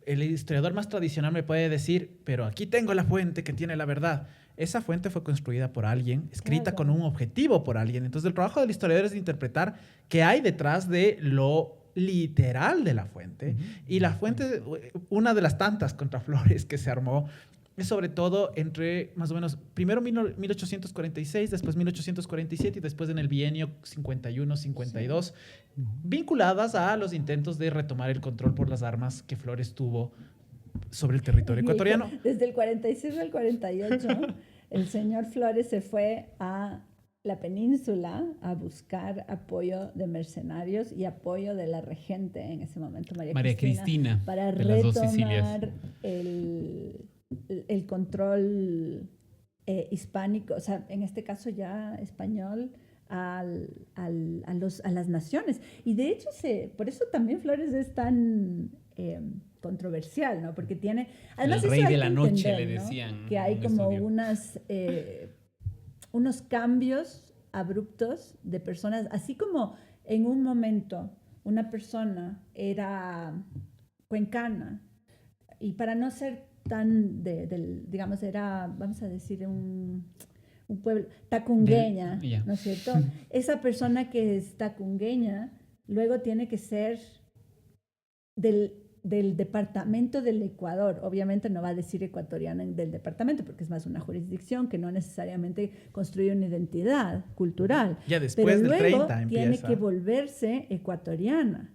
el historiador más tradicional me puede decir, pero aquí tengo la fuente que tiene la verdad. Esa fuente fue construida por alguien, escrita Claro. con un objetivo por alguien. Entonces, el trabajo del historiador es interpretar qué hay detrás de lo literal de la fuente. Y la fuente, una de las tantas contra Flores que se armó, es sobre todo entre más o menos, primero 1846, después 1847 y después en el bienio 51-52, vinculadas a los intentos de retomar el control por las armas que Flores tuvo sobre el territorio ecuatoriano. Desde el 46 al 48, el señor Flores se fue a la península a buscar apoyo de mercenarios y apoyo de la regente en ese momento, María Cristina, para de las dos Sicilias. retomar el control hispánico, o sea, en este caso ya español, a las naciones. Y de hecho, por eso también Flores es tan controversial, ¿no? Porque tiene... Además, el rey eso hay de la que noche, entender, le ¿no? decían. Que hay en como estudio. unos cambios abruptos de personas, así como en un momento una persona era cuencana y para no ser tan digamos, era, vamos a decir, un pueblo, tacungueña, ¿no es cierto? Esa persona que es tacungueña luego tiene que ser del departamento del Ecuador. Obviamente no va a decir ecuatoriana del departamento porque es más una jurisdicción que no necesariamente construye una identidad cultural. Ya después pero del luego 30 tiene empieza. que volverse ecuatoriana.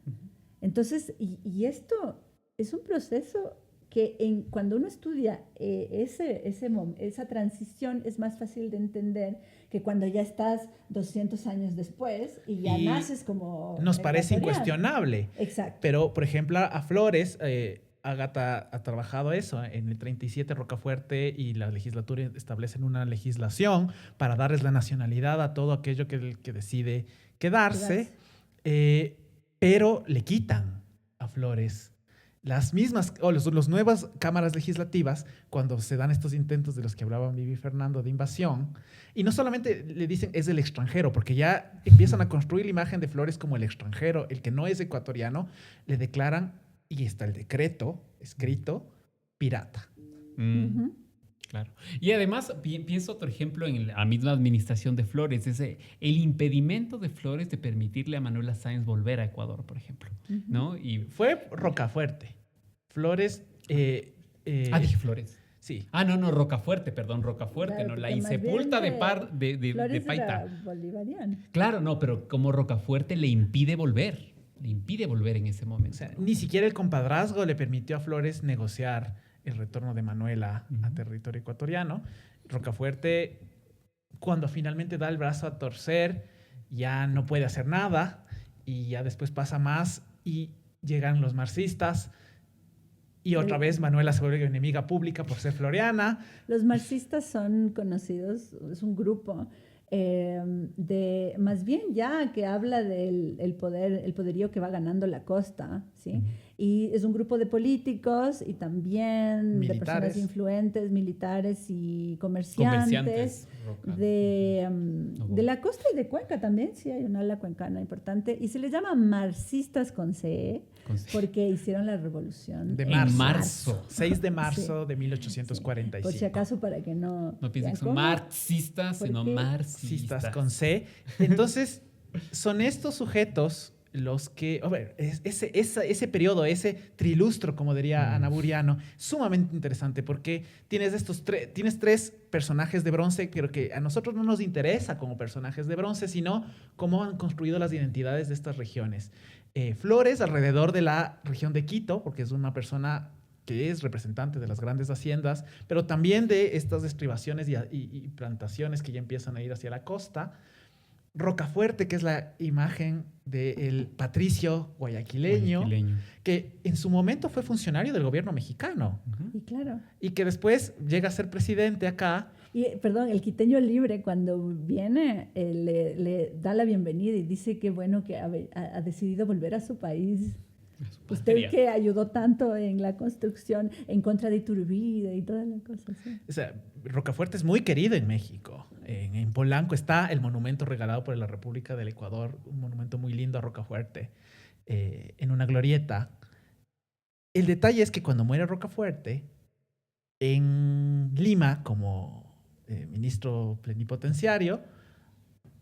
Entonces, y esto es un proceso que cuando uno estudia esa transición es más fácil de entender que cuando ya estás 200 años después y ya naces como nos parece ecuatoriano. Incuestionable. Exacto. Pero, por ejemplo, a Flores, Ágata ha trabajado eso. En el 37 Rocafuerte y la legislatura establecen una legislación para darles la nacionalidad a todo aquello que decide quedarse. Pero le quitan a Flores las mismas, o las nuevas cámaras legislativas, cuando se dan estos intentos de los que hablaba Vivi Fernando de invasión, y no solamente le dicen es el extranjero, porque ya empiezan a construir la imagen de Flores como el extranjero, el que no es ecuatoriano, le declaran, y está el decreto escrito, pirata. Claro. Y además pienso otro ejemplo en la misma administración de Flores, el impedimento de Flores de permitirle a Manuela Sáenz volver a Ecuador, por ejemplo, ¿no? Y fue Rocafuerte. Flores... dije Flores. Sí. No, Rocafuerte, claro, ¿no? La insepulta de Paita. Era bolivariano. Claro, no, pero como Rocafuerte le impide volver en ese momento. O sea, ¿no? Ni siquiera el compadrazgo le permitió a Flores negociar el retorno de Manuela a territorio ecuatoriano. Rocafuerte, cuando finalmente da el brazo a torcer, ya no puede hacer nada y ya después pasa más y llegan los marxistas y otra vez Manuela se vuelve enemiga pública por ser floriana. Los marxistas son conocidos, es un grupo más bien ya que habla del el poderío que va ganando la costa, ¿sí? Y es un grupo de políticos y también militares. De personas influentes, militares y comerciantes de la costa y de Cuenca también, sí, hay una ala cuencana importante, y se les llama marxistas con C, porque hicieron la revolución de marzo. 6 de marzo de 1845. Por si acaso, para que no piensen que son marxistas, sino marxistas con C. Entonces, son estos sujetos los que, ese periodo, ese trilustro, como diría Ana Buriano, sumamente interesante porque tienes tres personajes de bronce, pero que a nosotros no nos interesa como personajes de bronce, sino cómo han construido las identidades de estas regiones. Flores alrededor de la región de Quito, porque es una persona que es representante de las grandes haciendas, pero también de estas estribaciones y plantaciones que ya empiezan a ir hacia la costa. Rocafuerte, que es la imagen del patricio guayaquileño, que en su momento fue funcionario del gobierno mexicano. Y claro. Y que después llega a ser presidente acá. Y, perdón, el quiteño libre cuando viene le da la bienvenida y dice que bueno que ha decidido volver a su país. Usted que ayudó tanto en la construcción en contra de Iturbide y toda la cosa. ¿Sí? O sea, Rocafuerte es muy querido en México. En Polanco está el monumento regalado por la República del Ecuador, un monumento muy lindo a Rocafuerte, en una glorieta. El detalle es que cuando muere Rocafuerte, en Lima, como ministro plenipotenciario,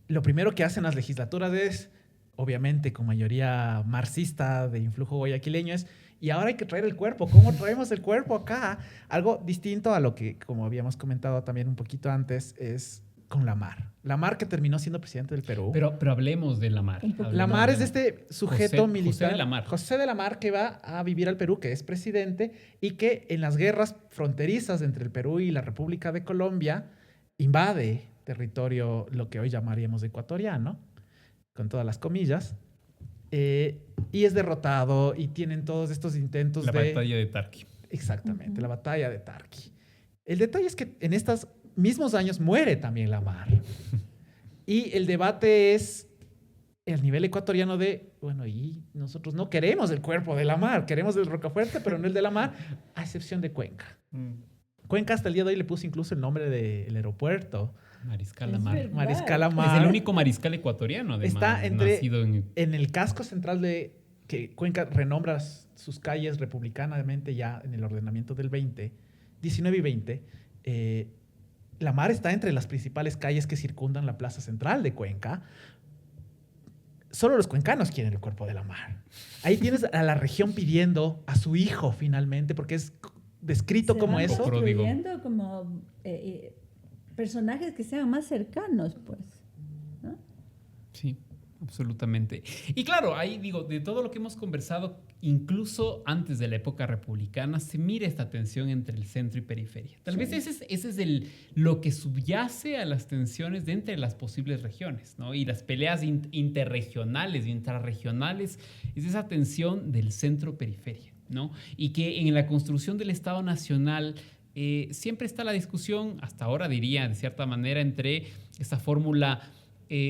lo primero que hacen las legislaturas es, obviamente con mayoría marxista de influjo guayaquileño, es, y ahora hay que traer el cuerpo. ¿Cómo traemos el cuerpo acá? Algo distinto a lo que, como habíamos comentado también un poquito antes, es con Lamar. Lamar, que terminó siendo presidente del Perú. Pero hablemos de Lamar. Lamar es este sujeto militar. José de Lamar, que va a vivir al Perú, que es presidente, y que en las guerras fronterizas entre el Perú y la República de Colombia invade territorio, lo que hoy llamaríamos ecuatoriano, con todas las comillas, y es derrotado, y tienen todos estos intentos de... La batalla de Tarqui. Exactamente, la batalla de Tarqui. El detalle es que en estos mismos años muere también Lamar. Y el debate es el nivel ecuatoriano de, bueno, y nosotros no queremos el cuerpo de Lamar, queremos el Rocafuerte, pero no el de Lamar, a excepción de Cuenca. Cuenca hasta el día de hoy le puso incluso el nombre del aeropuerto. Mariscal Lamar. Mariscal Lamar. Es el único mariscal ecuatoriano, además. Está en el casco central de que Cuenca renombra sus calles republicanamente ya en el ordenamiento del 19 y 20. Lamar está entre las principales calles que circundan la plaza central de Cuenca. Solo los cuencanos quieren el cuerpo de Lamar. Ahí tienes a la región pidiendo a su hijo finalmente, porque es descrito como eso. Construyendo como personajes que sean más cercanos, pues, ¿no? Sí, absolutamente. Y claro, ahí digo, de todo lo que hemos conversado, incluso antes de la época republicana, se mira esta tensión entre el centro y periferia. Tal vez ese es lo que subyace a las tensiones de entre las posibles regiones, ¿no? Y las peleas interregionales, intrarregionales, es esa tensión del centro-periferia, ¿no? Y que en la construcción del Estado Nacional siempre está la discusión, hasta ahora diría de cierta manera, entre esta fórmula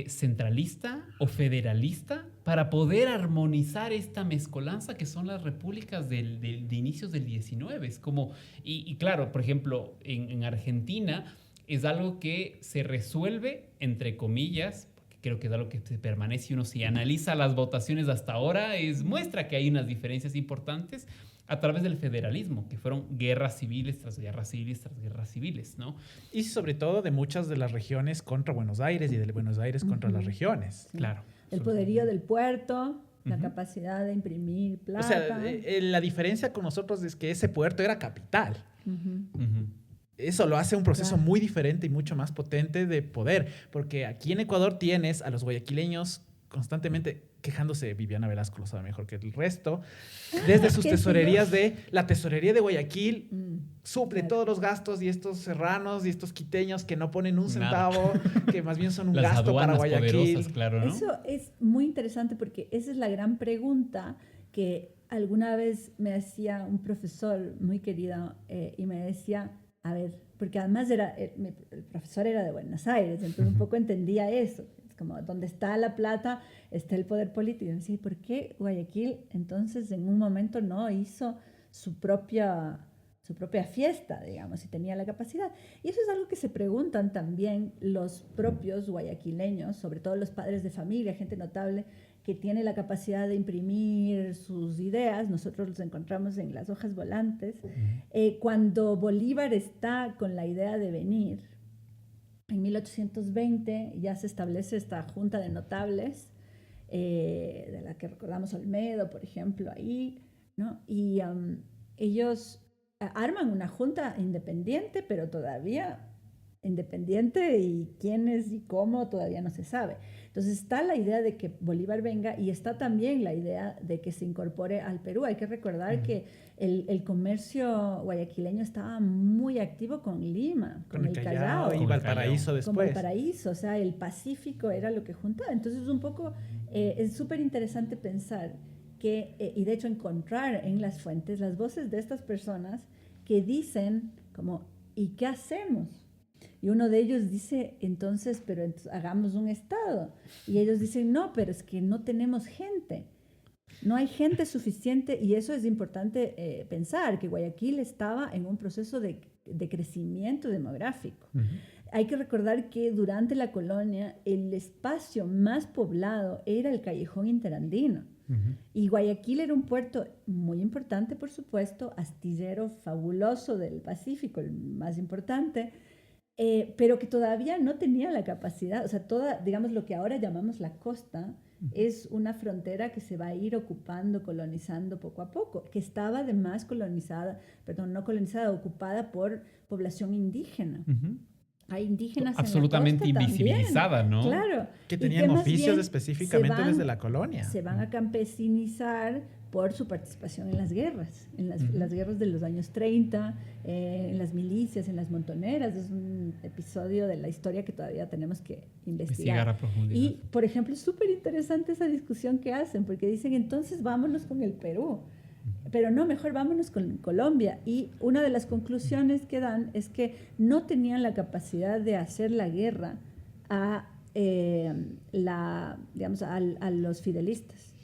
centralista o federalista para poder armonizar esta mezcolanza que son las repúblicas de inicios del 19. Es como, y claro, por ejemplo, en Argentina es algo que se resuelve, entre comillas, porque creo que es algo que se permanece, uno si analiza las votaciones hasta ahora, muestra que hay unas diferencias importantes, a través del federalismo, que fueron guerras civiles tras guerras civiles tras guerras civiles, ¿no? Y sobre todo de muchas de las regiones contra Buenos Aires y de Buenos Aires contra las regiones. Sí. Claro. El poderío del puerto, la capacidad de imprimir plata. O sea, la diferencia con nosotros es que ese puerto era capital. Eso lo hace un proceso muy diferente y mucho más potente de poder, porque aquí en Ecuador tienes a los guayaquileños constantemente quejándose, Viviana Velasco lo sabe mejor que el resto, desde sus tesorerías la tesorería de Guayaquil suple todos los gastos, y estos serranos y estos quiteños que no ponen un centavo, que más bien son un gasto para Guayaquil. Claro, ¿no? Eso es muy interesante porque esa es la gran pregunta que alguna vez me hacía un profesor muy querido y me decía, a ver, porque además el profesor era de Buenos Aires, entonces un poco entendía eso. Como donde está la plata, está el poder político. Y decía, ¿por qué Guayaquil entonces en un momento no hizo su propia fiesta, digamos, si tenía la capacidad? Y eso es algo que se preguntan también los propios guayaquileños, sobre todo los padres de familia, gente notable que tiene la capacidad de imprimir sus ideas. Nosotros los encontramos en las hojas volantes. Cuando Bolívar está con la idea de venir, en 1820 ya se establece esta junta de notables, de la que recordamos Olmedo, por ejemplo, ahí, ¿no? Y ellos arman una junta independiente, pero todavía independiente y quiénes y cómo todavía no se sabe. Entonces está la idea de que Bolívar venga y está también la idea de que se incorpore al Perú. Hay que recordar que el comercio guayaquileño estaba muy activo con Lima, con el Callao y Valparaíso después. Con Valparaíso, o sea, el Pacífico era lo que juntaba. Entonces un poco es súper interesante pensar que, y de hecho encontrar en las fuentes las voces de estas personas que dicen como, ¿y qué hacemos? Y uno de ellos dice, entonces, hagamos un estado. Y ellos dicen, no, pero es que no tenemos gente. No hay gente suficiente y eso es importante pensar, que Guayaquil estaba en un proceso de crecimiento demográfico. Hay que recordar que durante la colonia el espacio más poblado era el callejón interandino. Y Guayaquil era un puerto muy importante, por supuesto, astillero fabuloso del Pacífico, el más importante, pero que todavía no tenía la capacidad, o sea, digamos, lo que ahora llamamos la costa, es una frontera que se va a ir ocupando, colonizando poco a poco, que estaba además ocupada por población indígena. Hay indígenas absolutamente en la costa invisibilizada, también, ¿no? claro. Que tenían oficios específicamente desde la colonia. Se van a campesinizar por su participación en las guerras, las guerras de los años 30, en las milicias, en las montoneras. Es un episodio de la historia que todavía tenemos que investigar a profundidad. Y, por ejemplo, es súper interesante esa discusión que hacen, porque dicen, entonces vámonos con el Perú. Pero no, mejor vámonos con Colombia. Y una de las conclusiones que dan es que no tenían la capacidad de hacer la guerra a los fidelistas.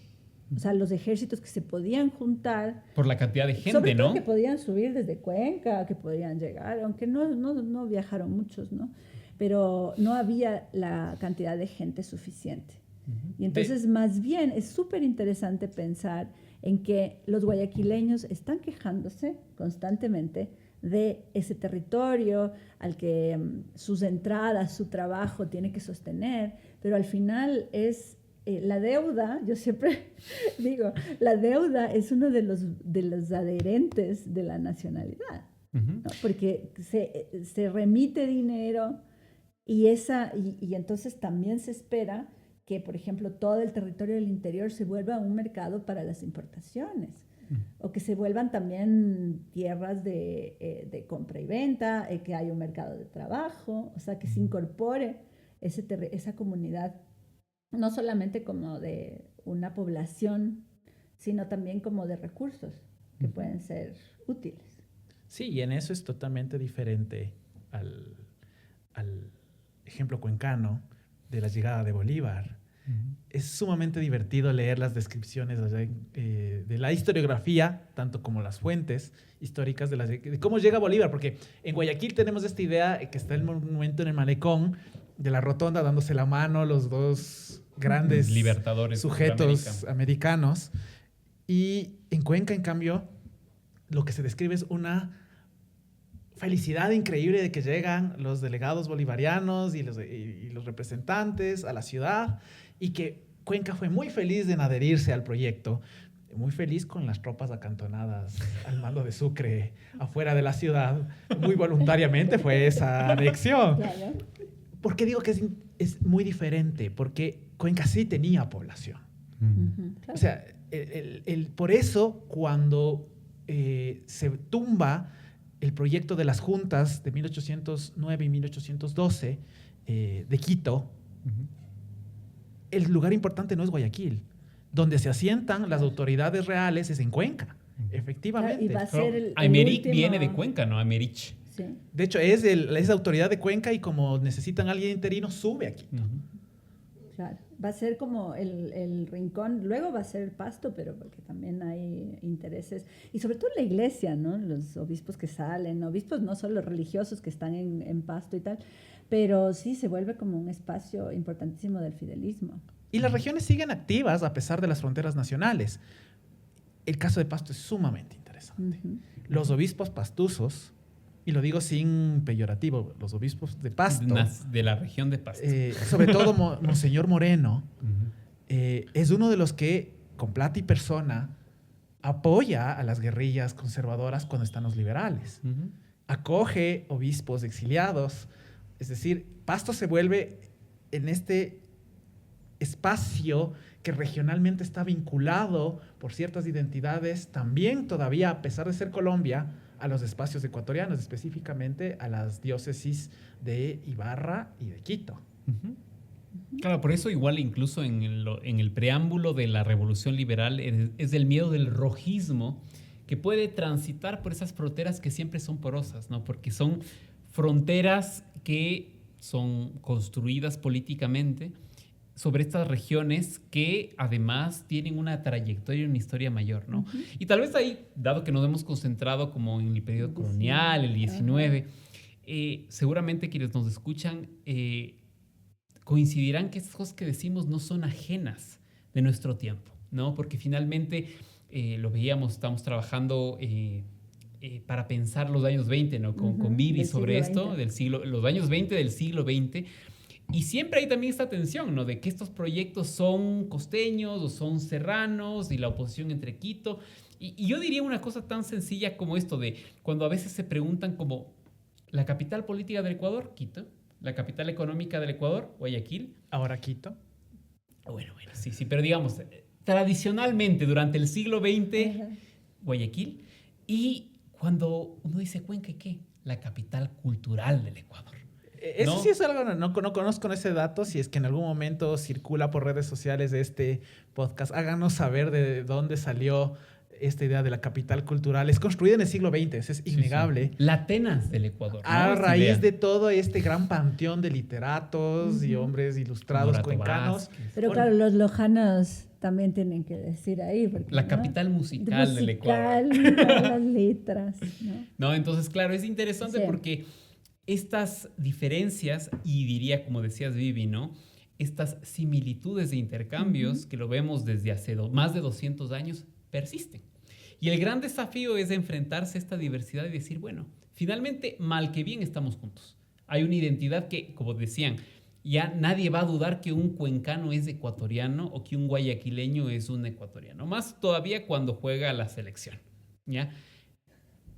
O sea, los ejércitos que se podían juntar. Por la cantidad de gente, sobre todo ¿no? que podían subir desde Cuenca, que podían llegar, aunque no viajaron muchos, ¿no? Pero no había la cantidad de gente suficiente. Y entonces, más bien, es súper interesante pensar en que los guayaquileños están quejándose constantemente de ese territorio al que sus entradas, su trabajo tiene que sostener, pero al final es la deuda, yo siempre digo, la deuda es uno de los adherentes de la nacionalidad, ¿no? Porque se remite dinero y entonces también se espera que, por ejemplo, todo el territorio del interior se vuelva un mercado para las importaciones, o que se vuelvan también tierras de compra y venta, que haya un mercado de trabajo, o sea, que se incorpore esa comunidad, no solamente como de una población, sino también como de recursos que pueden ser útiles. Sí, y en eso es totalmente diferente al ejemplo cuencano de la llegada de Bolívar. Es sumamente divertido leer las descripciones de la historiografía, tanto como las fuentes históricas de cómo llega Bolívar, porque en Guayaquil tenemos esta idea que está el monumento en el malecón de la rotonda dándose la mano los dos grandes libertadores sujetos americanos, y en Cuenca, en cambio, lo que se describe es una felicidad increíble de que llegan los delegados bolivarianos y los representantes a la ciudad, y que Cuenca fue muy feliz en adherirse al proyecto, muy feliz con las tropas acantonadas al mando de Sucre afuera de la ciudad. Muy voluntariamente fue esa anexión. Claro. ¿Por qué digo que es muy diferente? Porque Cuenca sí tenía población. Claro. O sea, por eso cuando se tumba el proyecto de las juntas de 1809 y 1812 de Quito, el lugar importante no es Guayaquil. Donde se asientan las autoridades reales es en Cuenca, efectivamente. Y va a ser el Aymeric último... viene de Cuenca, ¿no? Aymeric. Sí. De hecho, es la autoridad de Cuenca, y como necesitan a alguien interino, sube a Quito. Claro. Va a ser como el rincón, luego va a ser el Pasto, pero porque también hay intereses, y sobre todo la iglesia, ¿no? Los obispos que salen, obispos no solo religiosos que están en Pasto y tal, pero sí se vuelve como un espacio importantísimo del fidelismo. Y las regiones siguen activas a pesar de las fronteras nacionales. El caso de Pasto es sumamente interesante. Los obispos pastuzos, y lo digo sin peyorativo, los obispos de Pasto, De la región de Pasto. sobre todo Monseñor Moreno, es uno de los que, con plata y persona, apoya a las guerrillas conservadoras cuando están los liberales. Acoge obispos exiliados, Es decir, Pasto se vuelve en este espacio que regionalmente está vinculado por ciertas identidades, también todavía, a pesar de ser Colombia, a los espacios ecuatorianos, específicamente a las diócesis de Ibarra y de Quito. Uh-huh. Claro, por eso igual incluso en el preámbulo de la Revolución Liberal es el miedo del rojismo que puede transitar por esas fronteras que siempre son porosas, ¿no? Porque son fronteras que son construidas políticamente sobre estas regiones que además tienen una trayectoria y una historia mayor, ¿no? Uh-huh. Y tal vez ahí, dado que nos hemos concentrado como en el periodo colonial, el 19, seguramente quienes nos escuchan coincidirán que estas cosas que decimos no son ajenas de nuestro tiempo, ¿no? Porque finalmente lo veíamos, estamos trabajando para pensar los años 20, ¿no? Con Vivi sobre esto, los años 20 del siglo XX. Y siempre hay también esta tensión, ¿no? De que estos proyectos son costeños o son serranos y la oposición entre Quito. Y yo diría una cosa tan sencilla como esto de cuando a veces se preguntan como la capital política del Ecuador, Quito. La capital económica del Ecuador, Guayaquil. Ahora Quito. Bueno, sí, pero digamos, tradicionalmente durante el siglo XX, Guayaquil. Y cuando uno dice Cuenca, ¿qué? La capital cultural del Ecuador. Eso ¿no? Sí es algo, no conozco ese dato. Si es que en algún momento circula por redes sociales de este podcast, háganos saber de dónde salió esta idea de la capital cultural. Es construida en el siglo XX, es innegable. Sí. La Atenas del Ecuador. A raíz de todo este gran panteón de literatos y hombres ilustrados Morato cuencanos. Vázquez. Pero claro, los lojanos también tienen que decir ahí. Porque, la capital musical del Ecuador. Las letras. No, entonces, claro, es interesante porque estas diferencias, y diría, como decías, Vivi, ¿no? Estas similitudes de intercambios que lo vemos desde hace más de 200 años, persisten. Y el gran desafío es enfrentarse a esta diversidad y decir, bueno, finalmente, mal que bien estamos juntos. Hay una identidad que, como decían, ya nadie va a dudar que un cuencano es ecuatoriano o que un guayaquileño es un ecuatoriano. Más todavía cuando juega la selección, ¿ya?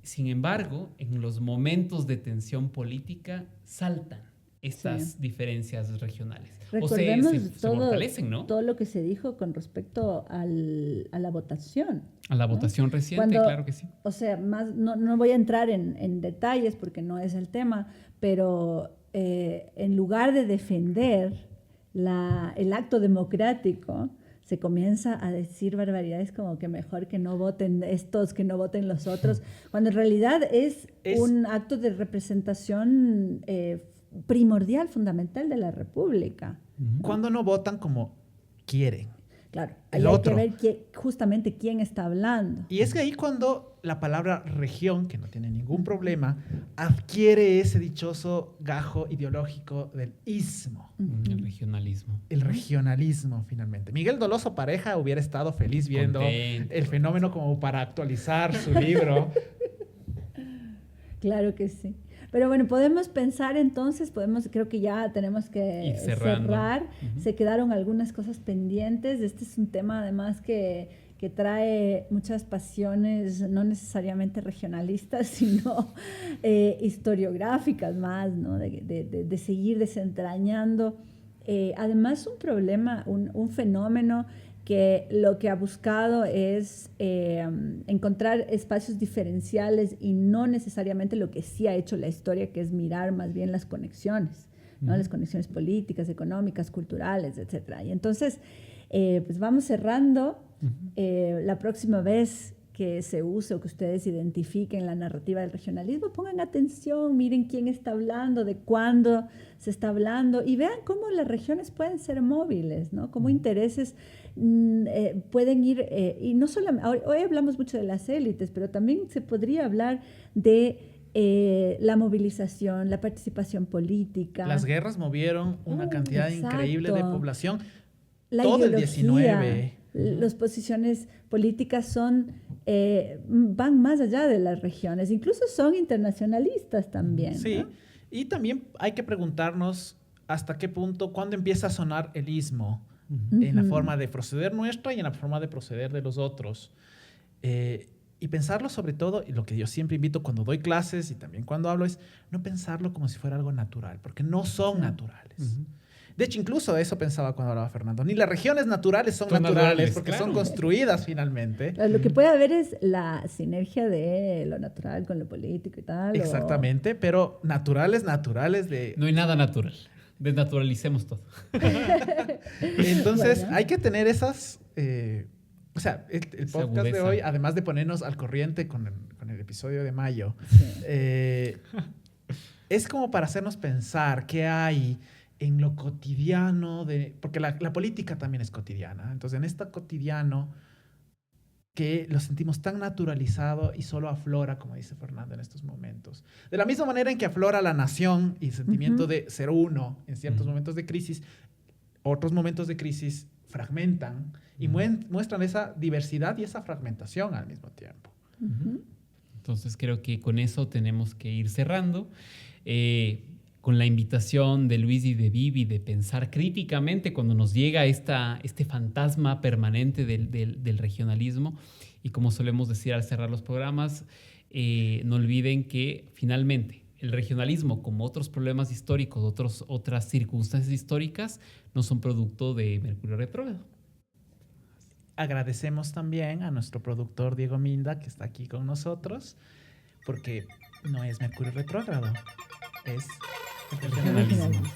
Sin embargo, en los momentos de tensión política saltan estas diferencias regionales. Recordemos se fortalecen, ¿no? Todo lo que se dijo con respecto a la votación. A la votación reciente, claro que sí. O sea, no voy a entrar en detalles porque no es el tema, pero en lugar de defender el acto democrático, se comienza a decir barbaridades como que mejor que no voten estos, que no voten los otros, cuando en realidad es un acto de representación primordial, fundamental de la República. Cuando no votan como quieren. Claro, hay que ver justamente quién está hablando. Y es que ahí cuando la palabra región, que no tiene ningún problema, adquiere ese dichoso gajo ideológico del ismo. El regionalismo. El regionalismo, finalmente. Miguel Doloso Pareja hubiera estado feliz viendo el fenómeno como para actualizar su libro. Claro que sí. Pero bueno, podemos pensar entonces, creo que ya tenemos que cerrar. Se quedaron algunas cosas pendientes. Este es un tema además que trae muchas pasiones, no necesariamente regionalistas, sino historiográficas más, ¿no? De seguir desentrañando. Además, un problema, un fenómeno que lo que ha buscado es encontrar espacios diferenciales y no necesariamente lo que sí ha hecho la historia, que es mirar más bien las conexiones, ¿no? Las conexiones políticas, económicas, culturales, etc. Y entonces, pues vamos cerrando. La próxima vez que se use o que ustedes identifiquen la narrativa del regionalismo, pongan atención, miren quién está hablando, de cuándo se está hablando y vean cómo las regiones pueden ser móviles, ¿no? Cómo intereses pueden ir, y no solamente, hoy hablamos mucho de las élites, pero también se podría hablar de la movilización, la participación política. Las guerras movieron una cantidad increíble de población. La todo ideología, el 19. Las posiciones políticas van más allá de las regiones, incluso son internacionalistas también. Sí, ¿no? Y también hay que preguntarnos hasta qué punto, cuándo empieza a sonar el ismo en la forma de proceder nuestra y en la forma de proceder de los otros. Y pensarlo sobre todo, y lo que yo siempre invito cuando doy clases y también cuando hablo, es no pensarlo como si fuera algo natural, porque no son naturales. Ujú. De hecho, incluso eso pensaba cuando hablaba Fernando. Ni las regiones naturales son Son naturales, naturales, porque claro. son construidas finalmente. Lo que puede haber es la sinergia de lo natural con lo político y tal. Exactamente, pero naturales de... No hay nada natural. Desnaturalicemos todo. Entonces, Bueno. hay que tener esas... o sea, el Esa podcast de agudeza. hoy, además de ponernos al corriente con el episodio de mayo, Sí. es como para hacernos pensar qué hay en lo cotidiano porque la política también es cotidiana. Entonces, en este cotidiano que lo sentimos tan naturalizado y solo aflora, como dice Fernando, en estos momentos. De la misma manera en que aflora la nación y el sentimiento de ser uno en ciertos momentos de crisis, otros momentos de crisis fragmentan y muestran esa diversidad y esa fragmentación al mismo tiempo. Ujú. Entonces creo que con eso tenemos que ir cerrando. Con la invitación de Luis y de Vivi de pensar críticamente cuando nos llega este fantasma permanente del regionalismo. Y como solemos decir al cerrar los programas, no olviden que finalmente el regionalismo, como otros problemas históricos, otras circunstancias históricas, no son producto de Mercurio retrógrado. Agradecemos también a nuestro productor Diego Minda, que está aquí con nosotros, porque no es Mercurio retrógrado, es el regionalismo. Regionalismo.